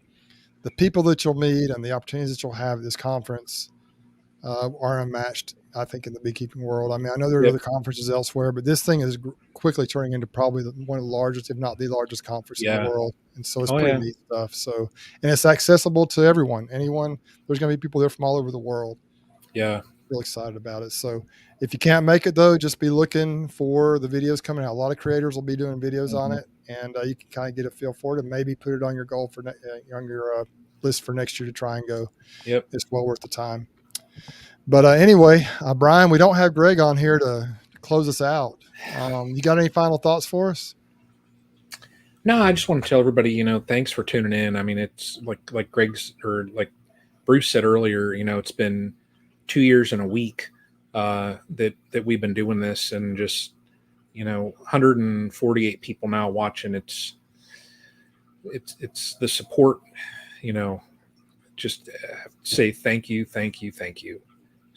people that you'll meet, and the opportunities that you'll have at this conference are unmatched, I think, in the beekeeping world. I mean, I know there are other conferences elsewhere, but this thing is quickly turning into probably one of the largest, if not the largest conference in the world. And so it's pretty neat stuff. So, and it's accessible to everyone, anyone. There's going to be people there from all over the world. Yeah. Real excited about it. So if you can't make it though, just be looking for the videos coming out. A lot of creators will be doing videos on it, and you can kind of get a feel for it and maybe put it on your goal for on your list for next year to try and go. Yep. It's well worth the time. But anyway, Brian, we don't have Greg on here to close us out. You got any final thoughts for us? No, I just want to tell everybody, thanks for tuning in. I mean, it's like Greg's, or like Bruce said earlier, it's been 2 years and a week that we've been doing this, and just 148 people now watching. It's the support, just say thank you.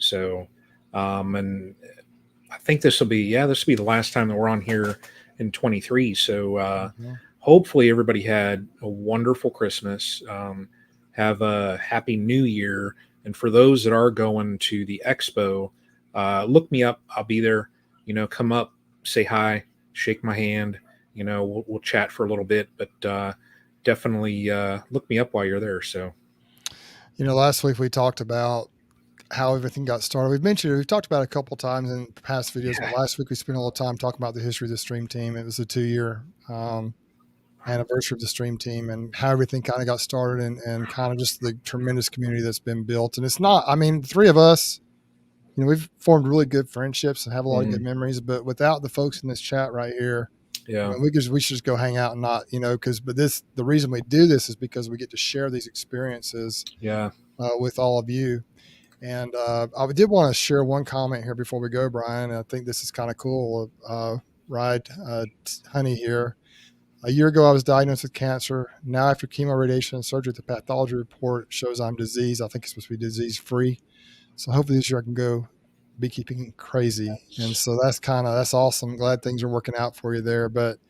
So, and I think this will be the last time that we're on here in 23. So, hopefully everybody had a wonderful Christmas. Have a happy New Year. And for those that are going to the expo, look me up. I'll be there. Come up, say hi, shake my hand. We'll chat for a little bit, but definitely look me up while you're there. So, last week we talked about how everything got started. We've talked about it a couple of times in past videos, but last week we spent a little time talking about the history of the Stream Team. It was a 2-year anniversary of the Stream Team, and how everything kind of got started, and kind of just the tremendous community that's been built. And it's not, the three of us, we've formed really good friendships and have a lot of good memories, but without the folks in this chat right here, we should just go hang out and not, the reason we do this is because we get to share these experiences with all of you. And I did want to share one comment here before we go, Brian. I think this is kind of cool. Honey here. A year ago, I was diagnosed with cancer. Now, after chemo, radiation, and surgery, the pathology report shows I'm diseased. I think it's supposed to be disease-free. So hopefully this year I can go beekeeping crazy. And so that's awesome. Glad things are working out for you there. But,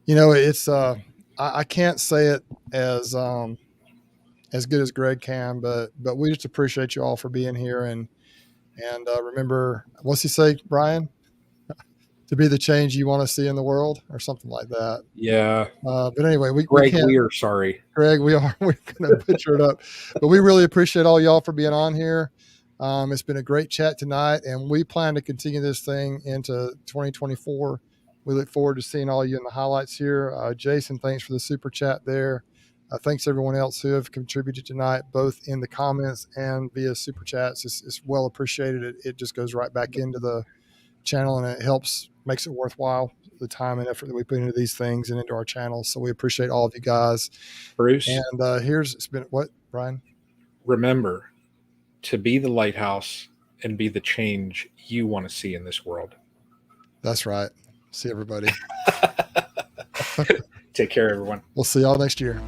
it's I can't say it as good as Greg can, but we just appreciate you all for being here. And remember, what's he say, Brian? To be the change you want to see in the world, or something like that. Yeah. But anyway, Greg, we are sorry. Greg, we're going to butcher it up. But we really appreciate all y'all for being on here. It's been a great chat tonight, and we plan to continue this thing into 2024. We look forward to seeing all of you in the highlights here. Jason, thanks for the super chat there. Thanks everyone else who have contributed tonight, both in the comments and via super chats. It's well appreciated. It just goes right back into the channel, and it makes it worthwhile, the time and effort that we put into these things and into our channels. So we appreciate all of you guys. Bruce. And it's been what, Brian? Remember to be the lighthouse and be the change you want to see in this world. That's right. See everybody. Take care, everyone. We'll see y'all next year.